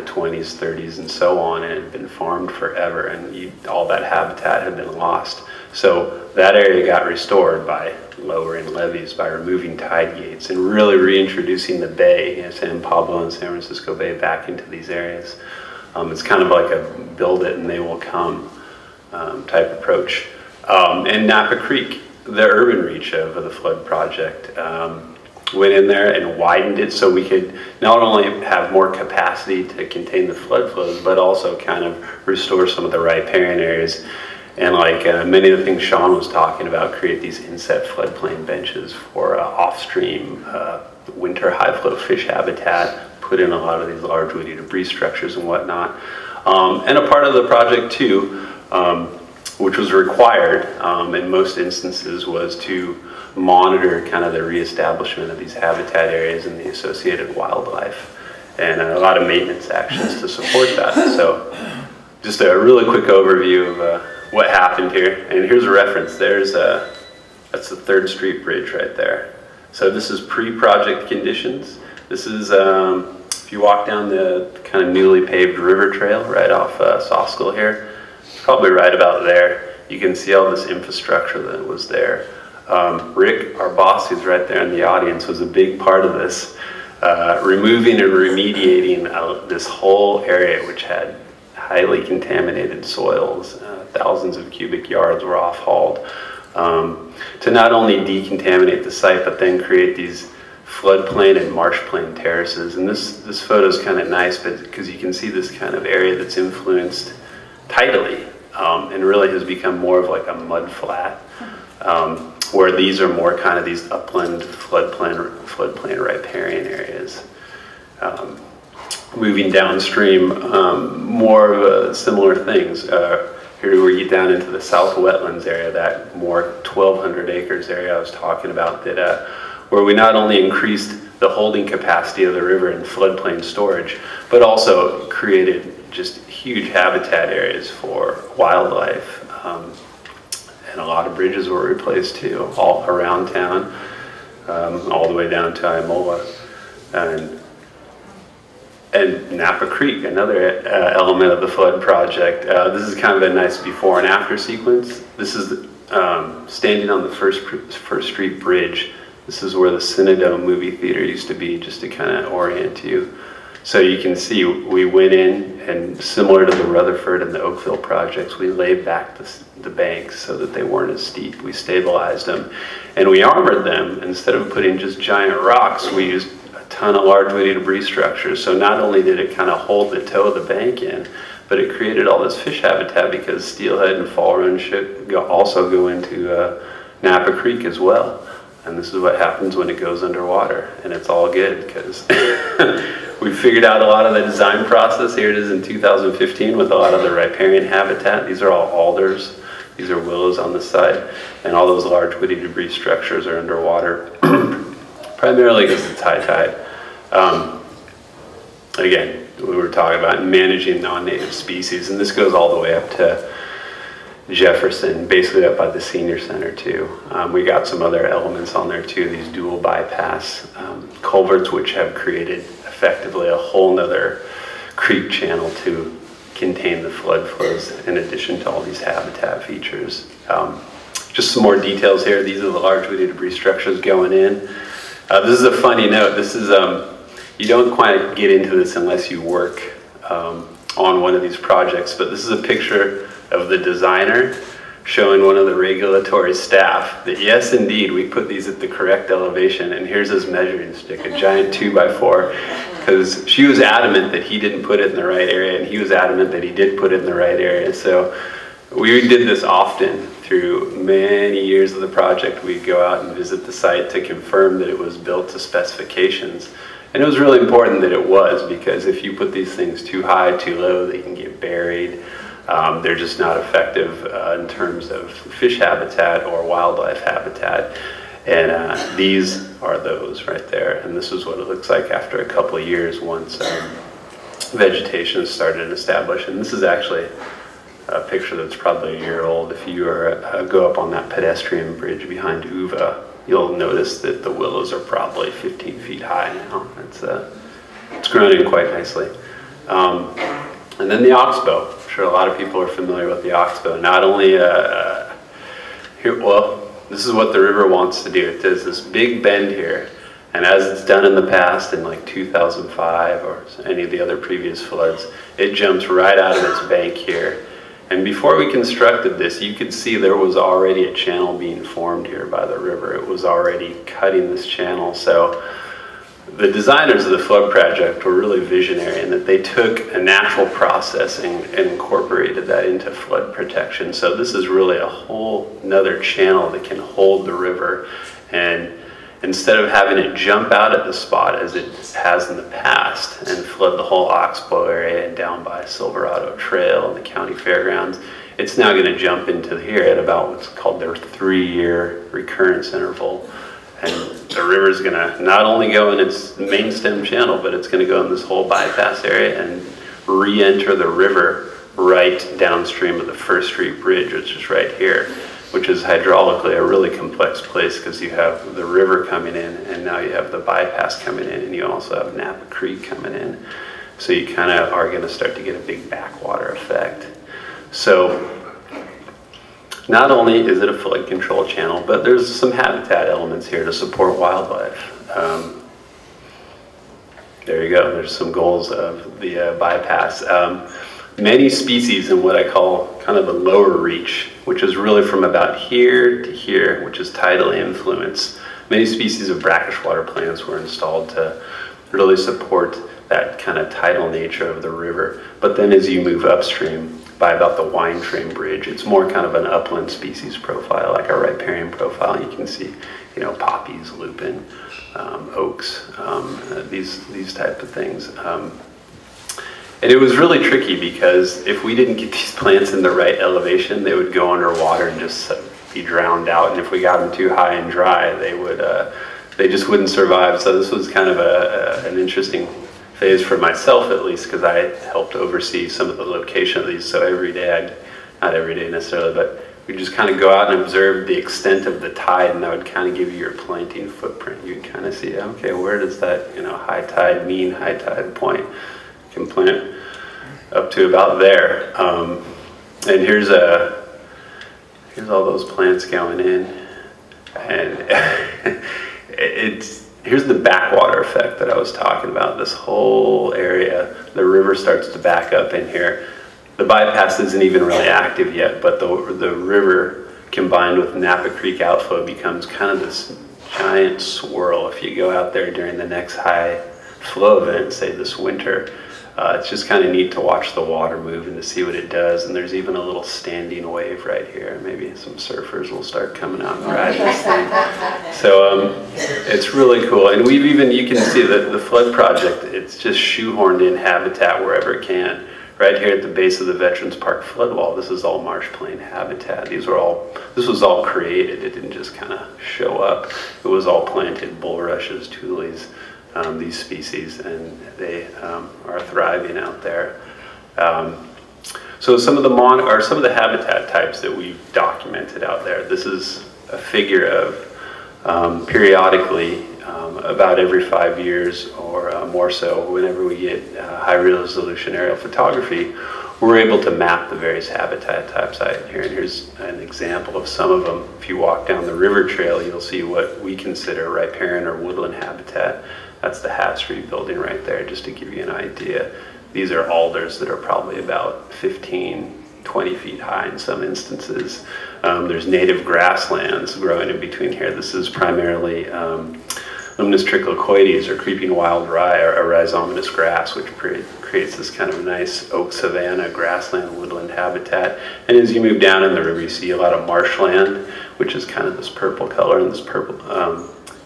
20s, 30s, and so on, and had been farmed forever, and all that habitat had been lost. So that area got restored by lowering levees, by removing tide gates, and really reintroducing the bay, you know, San Pablo and San Francisco Bay, back into these areas. It's kind of like a build it and they will come type approach. And Napa Creek, the urban reach of the flood project, went in there and widened it so we could not only have more capacity to contain the flood flows, but also kind of restore some of the riparian areas. And like many of the things Sean was talking about, create these inset floodplain benches for off-stream winter high-flow fish habitat, put in a lot of these large woody debris structures and whatnot. And a part of the project too, which was required in most instances, was to monitor kind of the reestablishment of these habitat areas and the associated wildlife, and a lot of maintenance actions to support that. So just a really quick overview of what happened here. And here's a reference. There's that's the 3rd Street Bridge right there. So this is pre-project conditions. This is, if you walk down the kind of newly paved river trail right off Sawskull here, probably right about there, you can see all this infrastructure that was there. Rick, our boss, who's right there in the audience, was a big part of this, removing and remediating this whole area, which had highly contaminated soils. Thousands of cubic yards were off-hauled to not only decontaminate the site, but then create these floodplain and marshplain terraces. And this photo is kind of nice, but because you can see this kind of area that's influenced tidally and really has become more of like a mud flat, where these are more kind of these upland floodplain riparian areas. Moving downstream, more of similar things. Here we get down into the south wetlands area, that more 1,200 acres area I was talking about, that where we not only increased the holding capacity of the river and floodplain storage, but also created just huge habitat areas for wildlife. And a lot of bridges were replaced too, all around town, all the way down to Imola. And Napa Creek, another element of the flood project. This is kind of a nice before and after sequence. This is standing on the First Street Bridge. This is where the Cinedome movie theater used to be, just to kind of orient you. So you can see we went in, and similar to the Rutherford and the Oakville projects, we laid back the banks so that they weren't as steep. We stabilized them, and we armored them. Instead of putting just giant rocks, we used a ton of large woody debris structures. So not only did it kind of hold the toe of the bank in, but it created all this fish habitat, because steelhead and fall run also go into Napa Creek as well. And this is what happens when it goes underwater, and it's all good because we figured out a lot of the design process. Here it is in 2015 with a lot of the riparian habitat. These are all alders. These are willows on the side, and all those large woody debris structures are underwater, primarily because it's high tide. Again, we were talking about managing non-native species, and this goes all the way up to Jefferson, basically up by the senior center too. We got some other elements on there too, these dual bypass culverts, which have created effectively a whole nother creek channel to contain the flood flows, in addition to all these habitat features. Just some more details here. These are the large woody debris structures going in. This is a funny note. This is, you don't quite get into this unless you work on one of these projects, but this is a picture of the designer showing one of the regulatory staff that yes, indeed, we put these at the correct elevation, and here's his measuring stick, a giant 2x4, because she was adamant that he didn't put it in the right area, and he was adamant that he did put it in the right area. So we did this often through many years of the project. We'd go out and visit the site to confirm that it was built to specifications. And it was really important that it was, because if you put these things too high, too low, they can get buried. They're just not effective in terms of fish habitat or wildlife habitat. And these are those right there. And this is what it looks like after a couple of years once vegetation started to establish. And this is actually a picture that's probably a year old. If you go up on that pedestrian bridge behind Uva, you'll notice that the willows are probably 15 feet high now. It's grown in quite nicely. And then the oxbow. I'm sure a lot of people are familiar with the oxbow. Not only here, well, this is what the river wants to do. It does this big bend here, and as it's done in the past, in like 2005 or any of the other previous floods, it jumps right out of its bank here. And before we constructed this, you could see there was already a channel being formed here by the river. It was already cutting this channel. So the designers of the flood project were really visionary in that they took a natural process and incorporated that into flood protection. So this is really a whole nother channel that can hold the river, and instead of having it jump out at the spot as it has in the past and flood the whole Oxbow area and down by Silverado Trail and the county fairgrounds, it's now going to jump into here at about what's called their 3-year recurrence interval. And the river is going to not only go in its main stem channel, but it's going to go in this whole bypass area and re-enter the river right downstream of the First Street Bridge, which is right here, which is hydraulically a really complex place because you have the river coming in, and now you have the bypass coming in, and you also have Napa Creek coming in. So you kind of are going to start to get a big backwater effect. So not only is it a flood control channel, but there's some habitat elements here to support wildlife. There you go. There's some goals of the bypass. many species in what I call kind of the lower reach, which is really from about here to here, which is tidal influence. Many species of brackish water plants were installed to really support that kind of tidal nature of the river. But then as you move upstream, by about the Wine Train Bridge, it's more kind of an upland species profile, like a riparian profile. You can see, you know, poppies, lupin, oaks, these type of things. And it was really tricky because if we didn't get these plants in the right elevation, they would go underwater and just be drowned out. And if we got them too high and dry, they just wouldn't survive. So this was kind of an interesting phase for myself, at least, because I helped oversee some of the location of these. So every day, not every day necessarily, but we just kind of go out and observe the extent of the tide, and that would kind of give you your planting footprint. You'd kind of see, okay, where does that, you know, high tide, mean high tide point? You can plant up to about there. And here's all those plants going in, and here's the backwater effect that I was talking about. This whole area, the river starts to back up in here. The bypass isn't even really active yet, but the river combined with Napa Creek outflow becomes kind of this giant swirl. If you go out there during the next high flow event, say this winter, it's just kind of neat to watch the water move and to see what it does. And there's even a little standing wave right here. Maybe some surfers will start coming out and ride this thing. So it's really cool. And we've even, you can see that the flood project, it's just shoehorned in habitat wherever it can. Right here at the base of the Veterans Park flood wall, this is all marsh plain habitat. This was all created. It didn't just kind of show up. It was all planted, bulrushes, tules. These species, and they are thriving out there. So some of the habitat types that we've documented out there. This is a figure of periodically, about every 5 years or more so, whenever we get high resolution aerial photography, we're able to map the various habitat types out here. And here's an example of some of them. If you walk down the river trail, you'll see what we consider riparian or woodland habitat. That's the Hat Street building right there, just to give you an idea. These are alders that are probably about 15, 20 feet high in some instances. There's native grasslands growing in between here. This is primarily Luminous trichlicoides, or creeping wild rye, or a rhizomatous grass, which creates this kind of nice oak savanna, grassland, woodland habitat. And as you move down in the river, you see a lot of marshland, which is kind of this purple color, and this purple,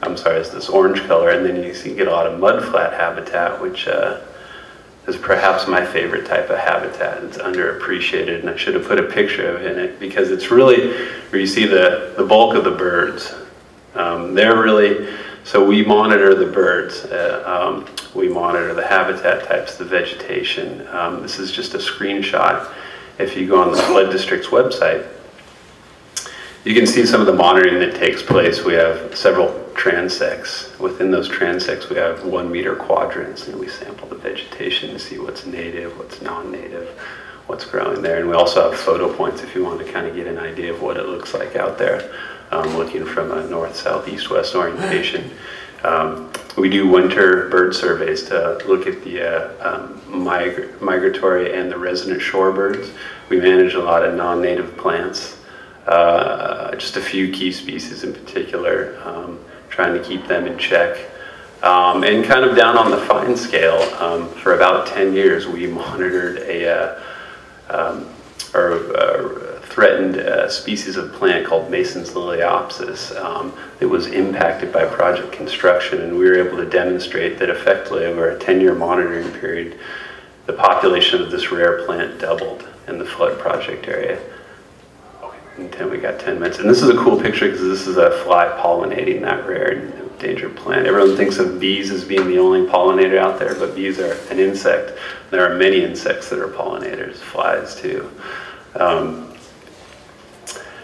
it's this orange color, and then you get a lot of mudflat habitat, which is perhaps my favorite type of habitat. It's underappreciated, and I should have put a picture of it in it, because it's really where you see the bulk of the birds. They're really, so we monitor the birds, we monitor the habitat types, the vegetation. This is just a screenshot. If you go on the Flood District's website, you can see some of the monitoring that takes place. We have several transects. Within those transects, we have 1 meter quadrants, and we sample the vegetation to see what's native, what's non-native, what's growing there. And we also have photo points if you want to kind of get an idea of what it looks like out there, looking from a north, south, east, west orientation. We do winter bird surveys to look at the migratory and the resident shorebirds. We manage a lot of non-native plants. Just a few key species in particular, trying to keep them in check. And kind of down on the fine scale, for about 10 years, we monitored a threatened species of plant called Mason's Liliopsis. It was impacted by project construction, and we were able to demonstrate that effectively over a 10-year monitoring period, the population of this rare plant doubled in the flood project area. We got 10 minutes. And this is a cool picture because this is a fly pollinating that rare and endangered plant. Everyone thinks of bees as being the only pollinator out there, but bees are an insect. There are many insects that are pollinators, flies too.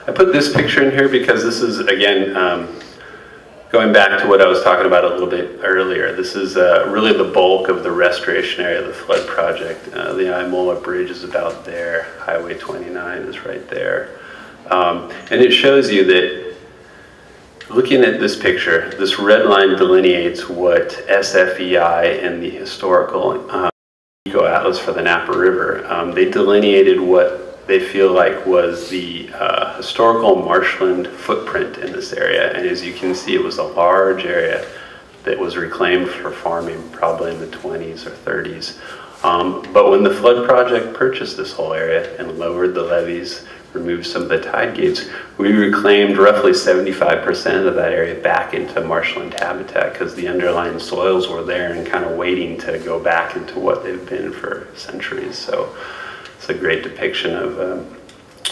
I put this picture in here because this is, again, going back to what I was talking about a little bit earlier. This is really the bulk of the restoration area of the flood project. The Imola Bridge is about there. Highway 29 is right there. And it shows you that, looking at this picture, this red line delineates what SFEI and the historical Eco Atlas for the Napa River, they delineated what they feel like was the historical marshland footprint in this area. And as you can see, it was a large area that was reclaimed for farming probably in the 20s or 30s. But when the flood project purchased this whole area and lowered the levees, removed some of the tide gates, we reclaimed roughly 75% of that area back into marshland habitat because the underlying soils were there and kind of waiting to go back into what they've been for centuries. So it's a great depiction of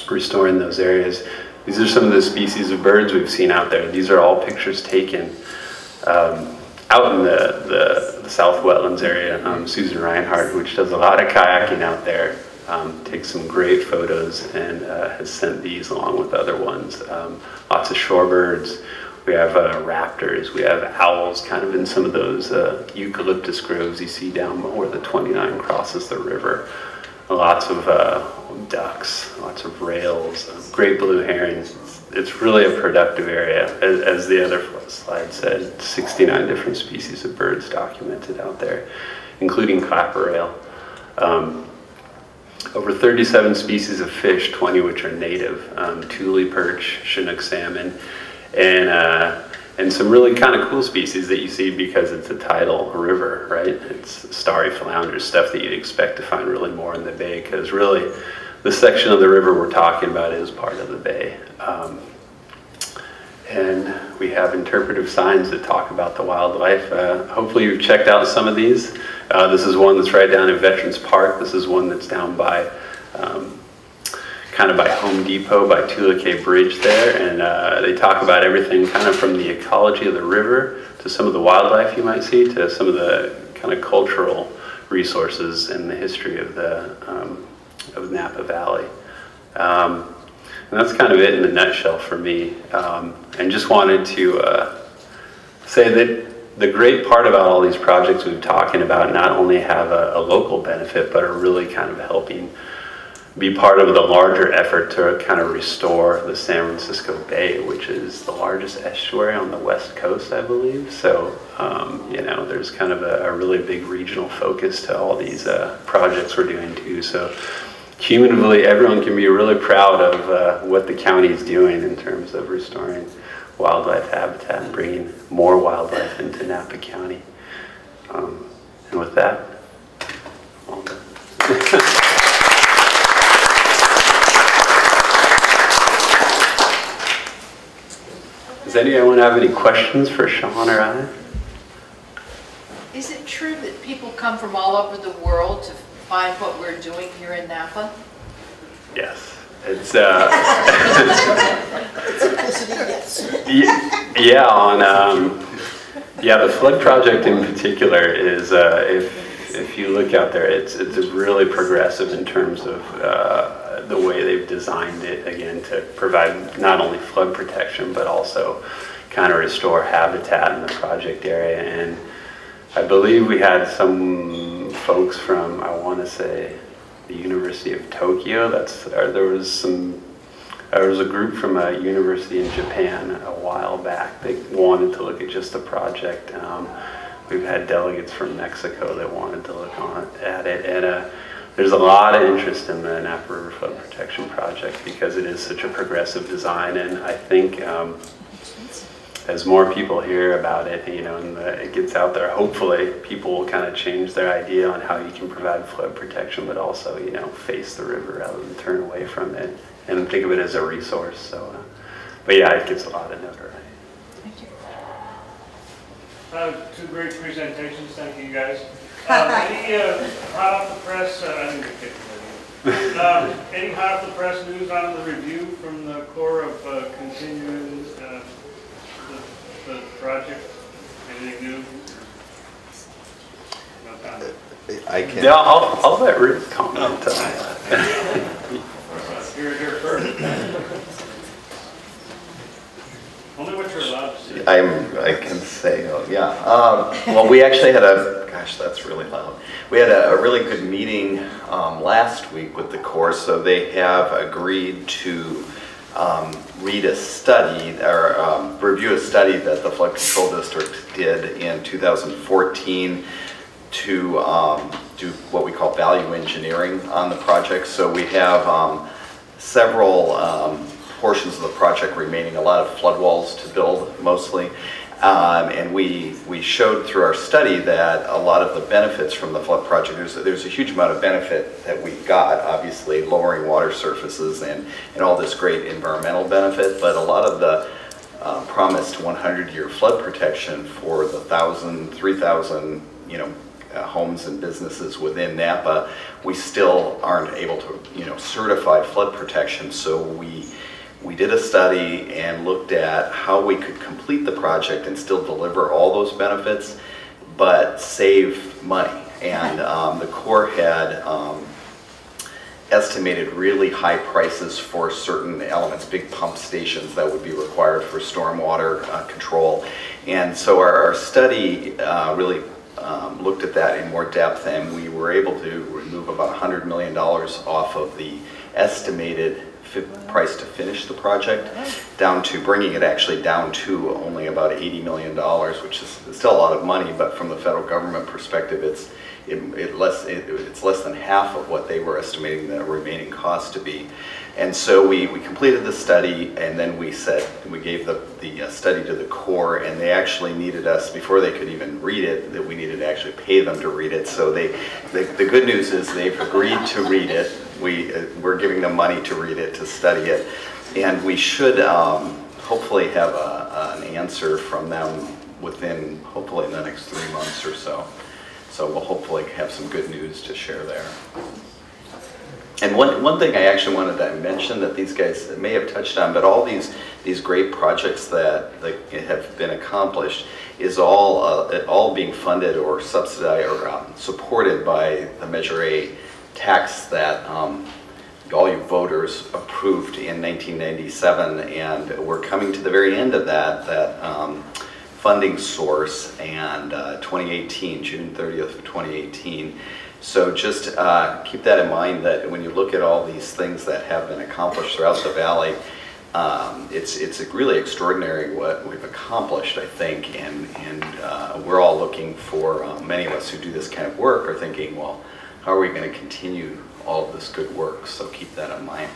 restoring those areas. These are some of the species of birds we've seen out there. These are all pictures taken out in the South Wetlands area. Susan Reinhardt, which does a lot of kayaking out there, takes some great photos and has sent these along with other ones. Lots of shorebirds. We have raptors. We have owls kind of in some of those eucalyptus groves you see down where the 29 crosses the river. Lots of ducks, lots of rails, great blue herons. It's really a productive area. As the other slide said, 69 different species of birds documented out there, including clapper rail. Over 37 species of fish, 20 which are native, tule perch, Chinook salmon, and some really kind of cool species that you see because it's a tidal river, right? It's starry flounder, stuff that you'd expect to find really more in the bay, because really the section of the river we're talking about is part of the bay. And we have interpretive signs that talk about the wildlife. Hopefully you've checked out some of these. This is one that's right down in Veterans Park. This is one that's down by, kind of by Home Depot, by Tula Cay Bridge there. And they talk about everything kind of from the ecology of the river to some of the wildlife you might see to some of the kind of cultural resources in the history of the Napa Valley. And that's kind of it in a nutshell for me. And just wanted to say that the great part about all these projects we've been talking about not only have a local benefit, but are really kind of helping be part of the larger effort to kind of restore the San Francisco Bay, which is the largest estuary on the West Coast, I believe. So, you know, there's kind of a really big regional focus to all these projects we're doing too. So cumulatively, everyone can be really proud of what the county is doing in terms of restoring wildlife habitat and bringing more wildlife into Napa County. And with that, all done. Does anyone have any questions for Sean or I? Is it true that people come from all over the world to find what we're doing here in Napa? Yes. It's yeah, the flood project in particular is if you look out there, it's really progressive in terms of the way they've designed it, again, to provide not only flood protection but also kind of restore habitat in the project area. And I believe we had some folks from, I want to say, the University of Tokyo. There was a group from a university in Japan a while back. They wanted to look at just the project. We've had delegates from Mexico that wanted to look at it, and there's a lot of interest in the Napa River Flood Protection Project because it is such a progressive design. And I think as more people hear about it, you know, and it gets out there, hopefully people will kind of change their idea on how you can provide flood protection, but also, you know, face the river rather than turn away from it and think of it as a resource. So, but yeah, it gets a lot of notoriety. Thank you. Two great presentations, thank you guys. Any hot off the press, I didn't get it. Any hot off the press news on the review from the Corps of continuing the project? Anything new? No comment. I can. Yeah, I'll let Ruth comment on that. Here first. Only what you're allowed to say. I can say, oh, yeah. Well, we actually had gosh, that's really loud. We had a really good meeting last week with the Corps, so they have agreed to read a study, or review a study that the Flood Control District did in 2014 to do what we call value engineering on the project. So we have several portions of the project remaining, a lot of flood walls to build mostly. And we showed through our study that a lot of the benefits from the flood project, there's a huge amount of benefit that we got, obviously lowering water surfaces and all this great environmental benefit, but a lot of the promised 100-year flood protection for the 3,000, homes and businesses within Napa, we still aren't able to, certify flood protection. So we did a study and looked at how we could complete the project and still deliver all those benefits, but save money. And the Corps had estimated really high prices for certain elements, big pump stations that would be required for stormwater control. And so our study really looked at that in more depth, and we were able to remove about $100 million off of the estimated price to finish the project, down to bringing it actually down to only about $80 million, which is still a lot of money, but from the federal government perspective, it's less than half of what they were estimating the remaining cost to be. And so we completed the study, and then we gave the study to the Corps, and they actually needed us, before they could even read it, that we needed to actually pay them to read it. So the good news is they've agreed to read it. We're giving them money to read it, to study it, and we should hopefully have an answer from them within, hopefully in the next 3 months or so. So we'll hopefully have some good news to share there. And one thing I actually wanted to mention that these guys may have touched on, but all these great projects that have been accomplished is all being funded or subsidized or supported by the Measure A tax that all you voters approved in 1997, and we're coming to the very end of that funding source, and 2018, June 30th of 2018. So just keep that in mind, that when you look at all these things that have been accomplished throughout the valley, it's really extraordinary what we've accomplished, I think, and we're all looking for, many of us who do this kind of work are thinking, well, how are we going to continue all of this good work? So keep that in mind.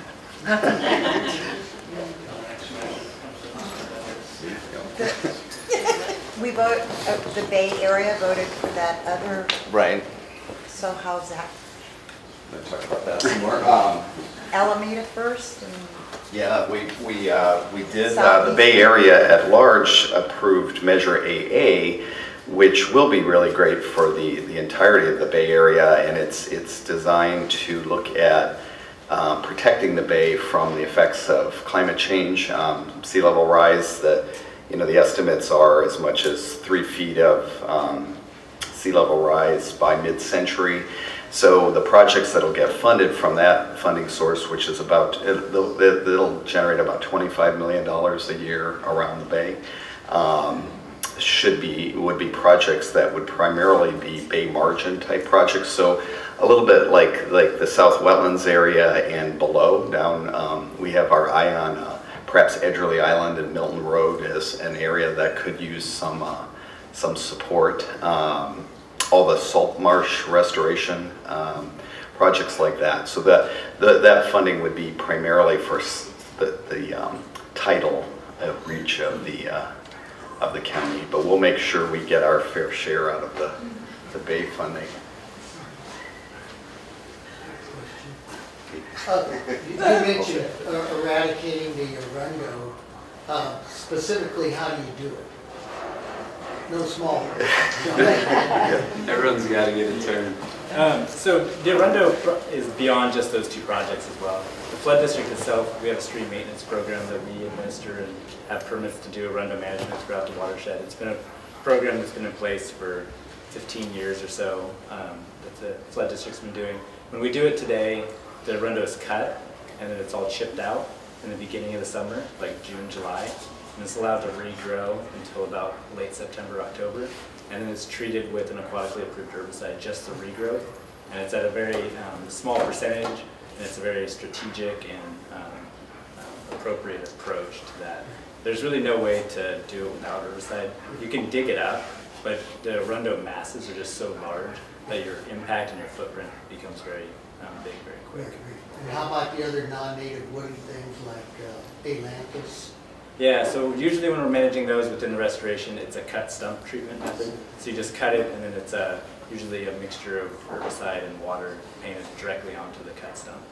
We vote, the Bay Area voted for that other. Right. So how's that? Let's talk about that some more. Alameda first? And yeah, we did, the Bay Area at large approved Measure AA, which will be really great for the entirety of the Bay Area, and it's designed to look at protecting the Bay from the effects of climate change, sea level rise. The estimates are as much as 3 feet of sea level rise by mid-century. So the projects that'll get funded from that funding source, which is it'll generate about $25 million a year around the Bay, would be projects that would primarily be bay margin type projects. So a little bit like the South Wetlands area and below down, we have our eye on perhaps Edgerly Island and Milton Road as an area that could use some support. All the salt marsh restoration projects like that. So that funding would be primarily for the tidal reach of the county, but we'll make sure we get our fair share out of the Bay funding. You mentioned eradicating the Arundo. Specifically, how do you do it? No small. Everyone's got to get a turn. So the Arundo is beyond just those 2 projects as well. The flood district itself, we have a stream maintenance program that we administer and have permits to do Arundo management throughout the watershed. It's been a program that's been in place for 15 years or so that the flood district's been doing. When we do it today, the Arundo is cut and then it's all chipped out in the beginning of the summer, like June, July. And it's allowed to regrow until about late September, October. And then it's treated with an aquatically approved herbicide, just the regrowth. And it's at a very small percentage, and it's a very strategic and appropriate approach to that. There's really no way to do it without herbicide. You can dig it up, but the Arundo masses are just so large that your impact and your footprint becomes very big very quick. And how about the other non-native woody things like ailanthus? Yeah, so usually when we're managing those within the restoration, it's a cut stump treatment method. So you just cut it, and then it's usually a mixture of herbicide and water painted directly onto the cut stump.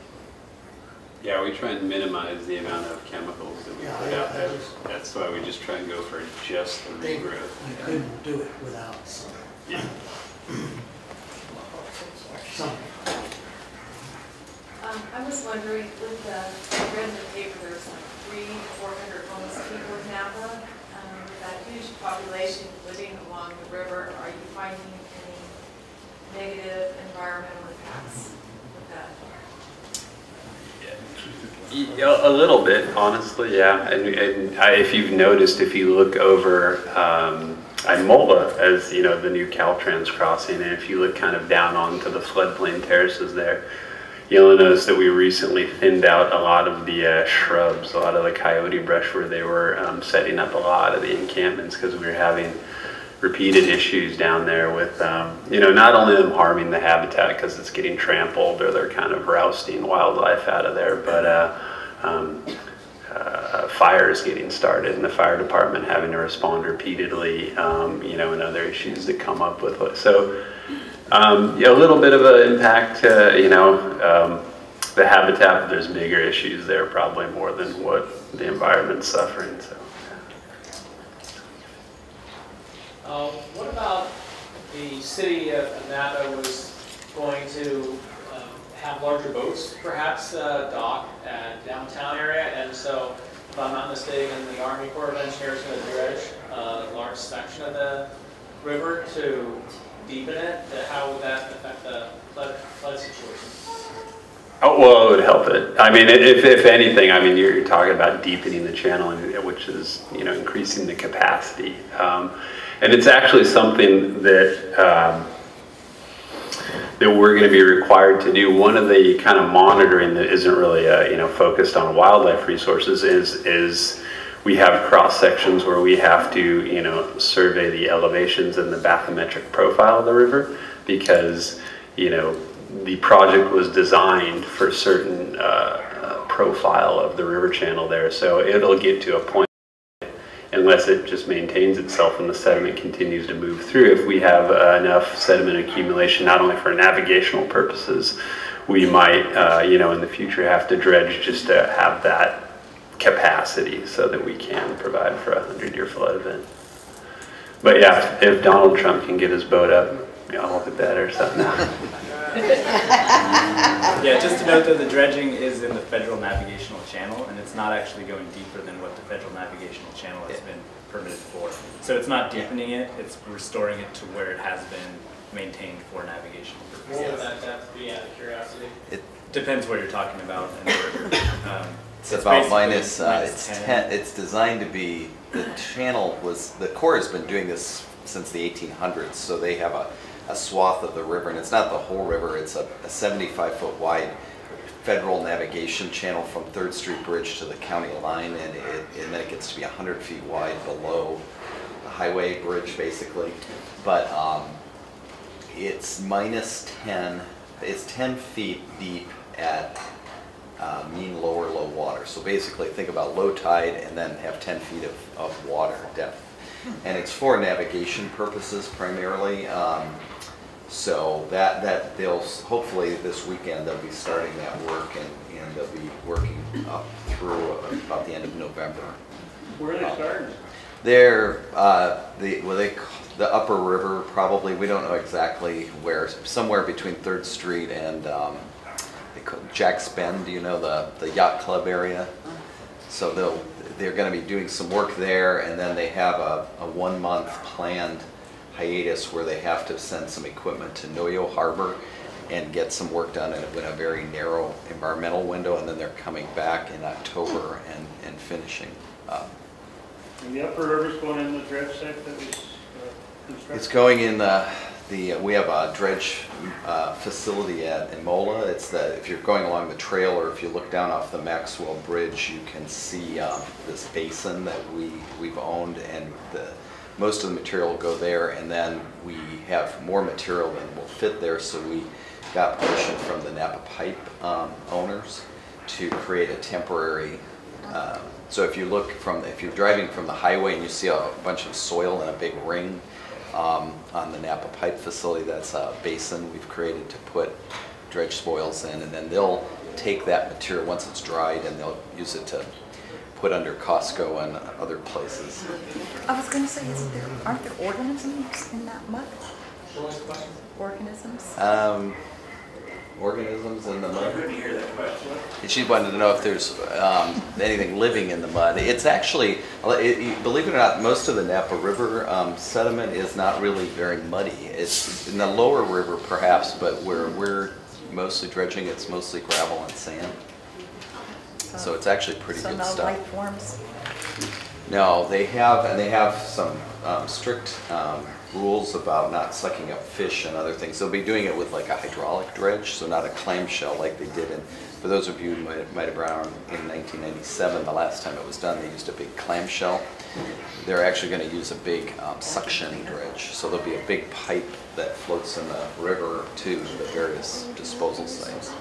Yeah, we try and minimize the amount of chemicals that we put out there. That's why we just try and go for just the regrowth. You couldn't do it without some. Yeah. I was wondering, with I read in the paper there's like 300 to 400 homeless people in Napa. With that huge population living along the river, are you finding any negative environmental impacts with that? Yeah, a little bit, honestly, yeah. And if you've noticed, if you look over Imola as the new Caltrans crossing, and if you look kind of down onto the floodplain terraces there, you'll notice that we recently thinned out a lot of the shrubs, a lot of the coyote brush where they were setting up a lot of the encampments because we were having repeated issues down there with, not only them harming the habitat because it's getting trampled or they're kind of rousting wildlife out of there, but fires getting started and the fire department having to respond repeatedly, and other issues that come up with it. So, a little bit of an impact to, the habitat, but there's bigger issues there probably more than what the environment's suffering. So. What about the city of Napa was going to have larger boats perhaps dock at downtown area, and so if I'm not mistaken, the Army Corps of Engineers is going to dredge a large section of the river to deepen it. How would that affect the flood situation? Oh, well, it would help it. I mean, if anything, I mean, you're talking about deepening the channel, which is, increasing the capacity. And it's actually something that that we're going to be required to do. One of the kind of monitoring that isn't really, focused on wildlife resources is we have cross sections where we have to, survey the elevations and the bathymetric profile of the river because, the project was designed for a certain profile of the river channel there. So it'll get to a point, unless it just maintains itself and the sediment continues to move through. If we have enough sediment accumulation, not only for navigational purposes, we might, in the future have to dredge just to have that capacity so that we can provide for a 100-year flood event. But yeah, if Donald Trump can get his boat up, all the better. So no. Yeah, just to note though, the dredging is in the Federal Navigational Channel, and it's not actually going deeper than what the Federal Navigational Channel has been permitted for. So it's not deepening it, it's restoring it to where it has been maintained for navigational purposes. What would that depth be, out of curiosity? It depends what you're talking about. And it's about minus 10. It's designed to be, the channel was, the Corps has been doing this since the 1800s, so they have a swath of the river, and it's not the whole river, it's a 75-foot wide federal navigation channel from 3rd Street Bridge to the county line, and then it gets to be 100 feet wide below the highway bridge, basically. But it's minus 10, it's 10 feet deep at mean low water. So basically think about low tide and then have 10 feet of water depth. And it's for navigation purposes primarily. So that they'll, hopefully this weekend they'll be starting that work, and they'll be working up through about the end of November. Where are they starting? They're the upper river probably. We don't know exactly where. Somewhere between 3rd Street and Jack's Bend. You know, the yacht club area. So they're going to be doing some work there, and then they have a 1-month planned hiatus where they have to send some equipment to Noyo Harbor and get some work done in a very narrow environmental window, and then they're coming back in October and finishing up. And the upper river's going in the dredge site that was constructed? It's going in we have a dredge facility at Imola. It's if you're going along the trail, or if you look down off the Maxwell Bridge, you can see this basin that we've owned, and most of the material will go there, and then we have more material than will fit there, so we got permission from the Napa pipe owners to create a temporary, so if you look from, if you're driving from the highway and you see a bunch of soil in a big ring on the Napa pipe facility, that's a basin we've created to put dredge spoils in, and then they'll take that material once it's dried and they'll use it to put under Costco and other places. I was going to say, aren't there organisms in that mud? Organisms? Organisms in the mud? I couldn't hear that question. She wanted to know if there's anything living in the mud. It's actually, believe it or not, most of the Napa River sediment is not really very muddy. It's in the lower river perhaps, but where we're mostly dredging, it's mostly gravel and sand. So it's actually pretty good stuff. So no life forms? No, they have some strict rules about not sucking up fish and other things. They'll be doing it with like a hydraulic dredge, so not a clamshell like they did in, for those of you who might have been around in 1997, the last time it was done, they used a big clamshell. They're actually going to use a big suction dredge. So there'll be a big pipe that floats in the river to the various disposal sites.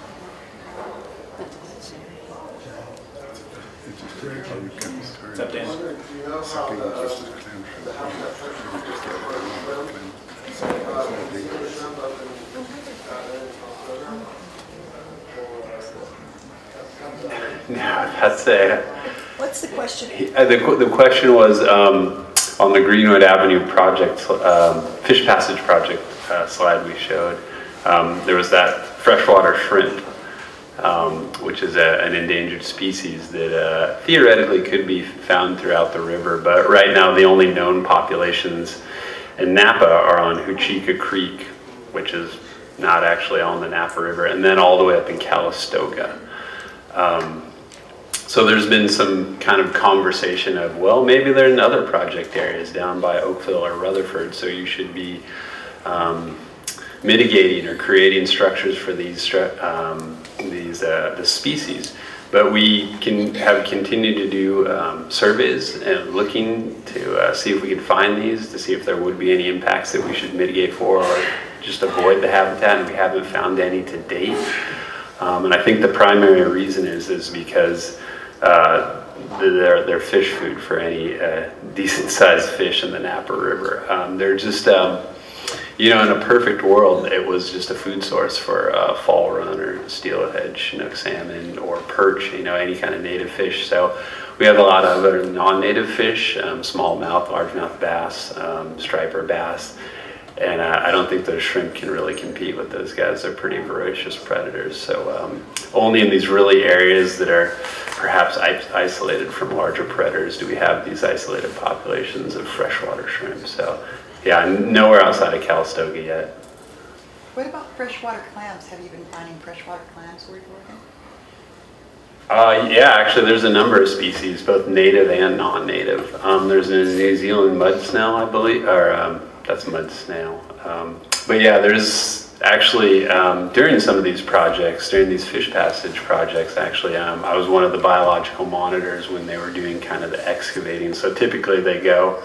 Yeah, that's it. What's the question? The question was on the Greenwood Avenue project, fish passage project slide we showed. There was that freshwater shrimp, which is an endangered species that theoretically could be found throughout the river, but right now the only known populations in Napa are on Huchika Creek, which is not actually on the Napa River, and then all the way up in Calistoga. So there's been some kind of conversation of, well, maybe there are in other project areas down by Oakville or Rutherford, so you should be mitigating or creating structures for these the species. But we have continued to do surveys and looking to see if we can find these, to see if there would be any impacts that we should mitigate for or just avoid the habitat, and we haven't found any to date. And I think the primary reason is because they're fish food for any decent sized fish in the Napa River. They're just, you know, in a perfect world, it was just a food source for fall runner, steelhead, chinook salmon, or perch, you know, any kind of native fish. So we have a lot of other non-native fish, smallmouth, largemouth bass, striper bass. And I don't think those shrimp can really compete with those guys. They're pretty voracious predators. So only in these really areas that are perhaps isolated from larger predators do we have these isolated populations of freshwater shrimp. So yeah, nowhere outside of Calistoga yet. What about freshwater clams? Have you been finding freshwater clams where you're working? Yeah, actually there's a number of species, both native and non-native. There's a New Zealand mud snail, I believe, or that's mud snail. But yeah, there's actually, during some of these projects, during these fish passage projects, actually, I was one of the biological monitors when they were doing kind of the excavating. So typically they go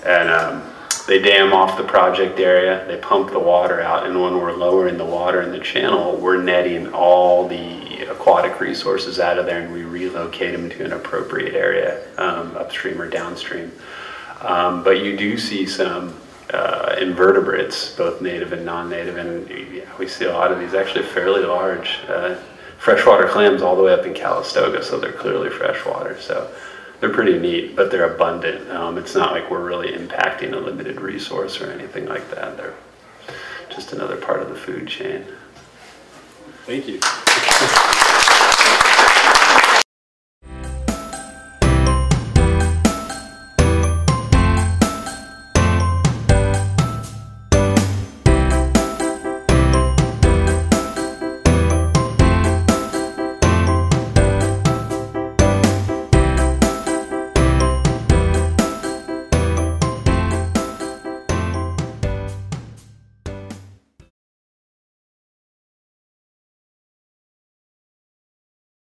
and they dam off the project area, they pump the water out, and when we're lowering the water in the channel, we're netting all the aquatic resources out of there and we relocate them to an appropriate area, upstream or downstream. But you do see some invertebrates, both native and non-native, and yeah, we see a lot of these actually fairly large freshwater clams all the way up in Calistoga, so they're clearly freshwater. So they're pretty neat, but they're abundant. It's not like we're really impacting a limited resource or anything like that. They're just another part of the food chain. Thank you.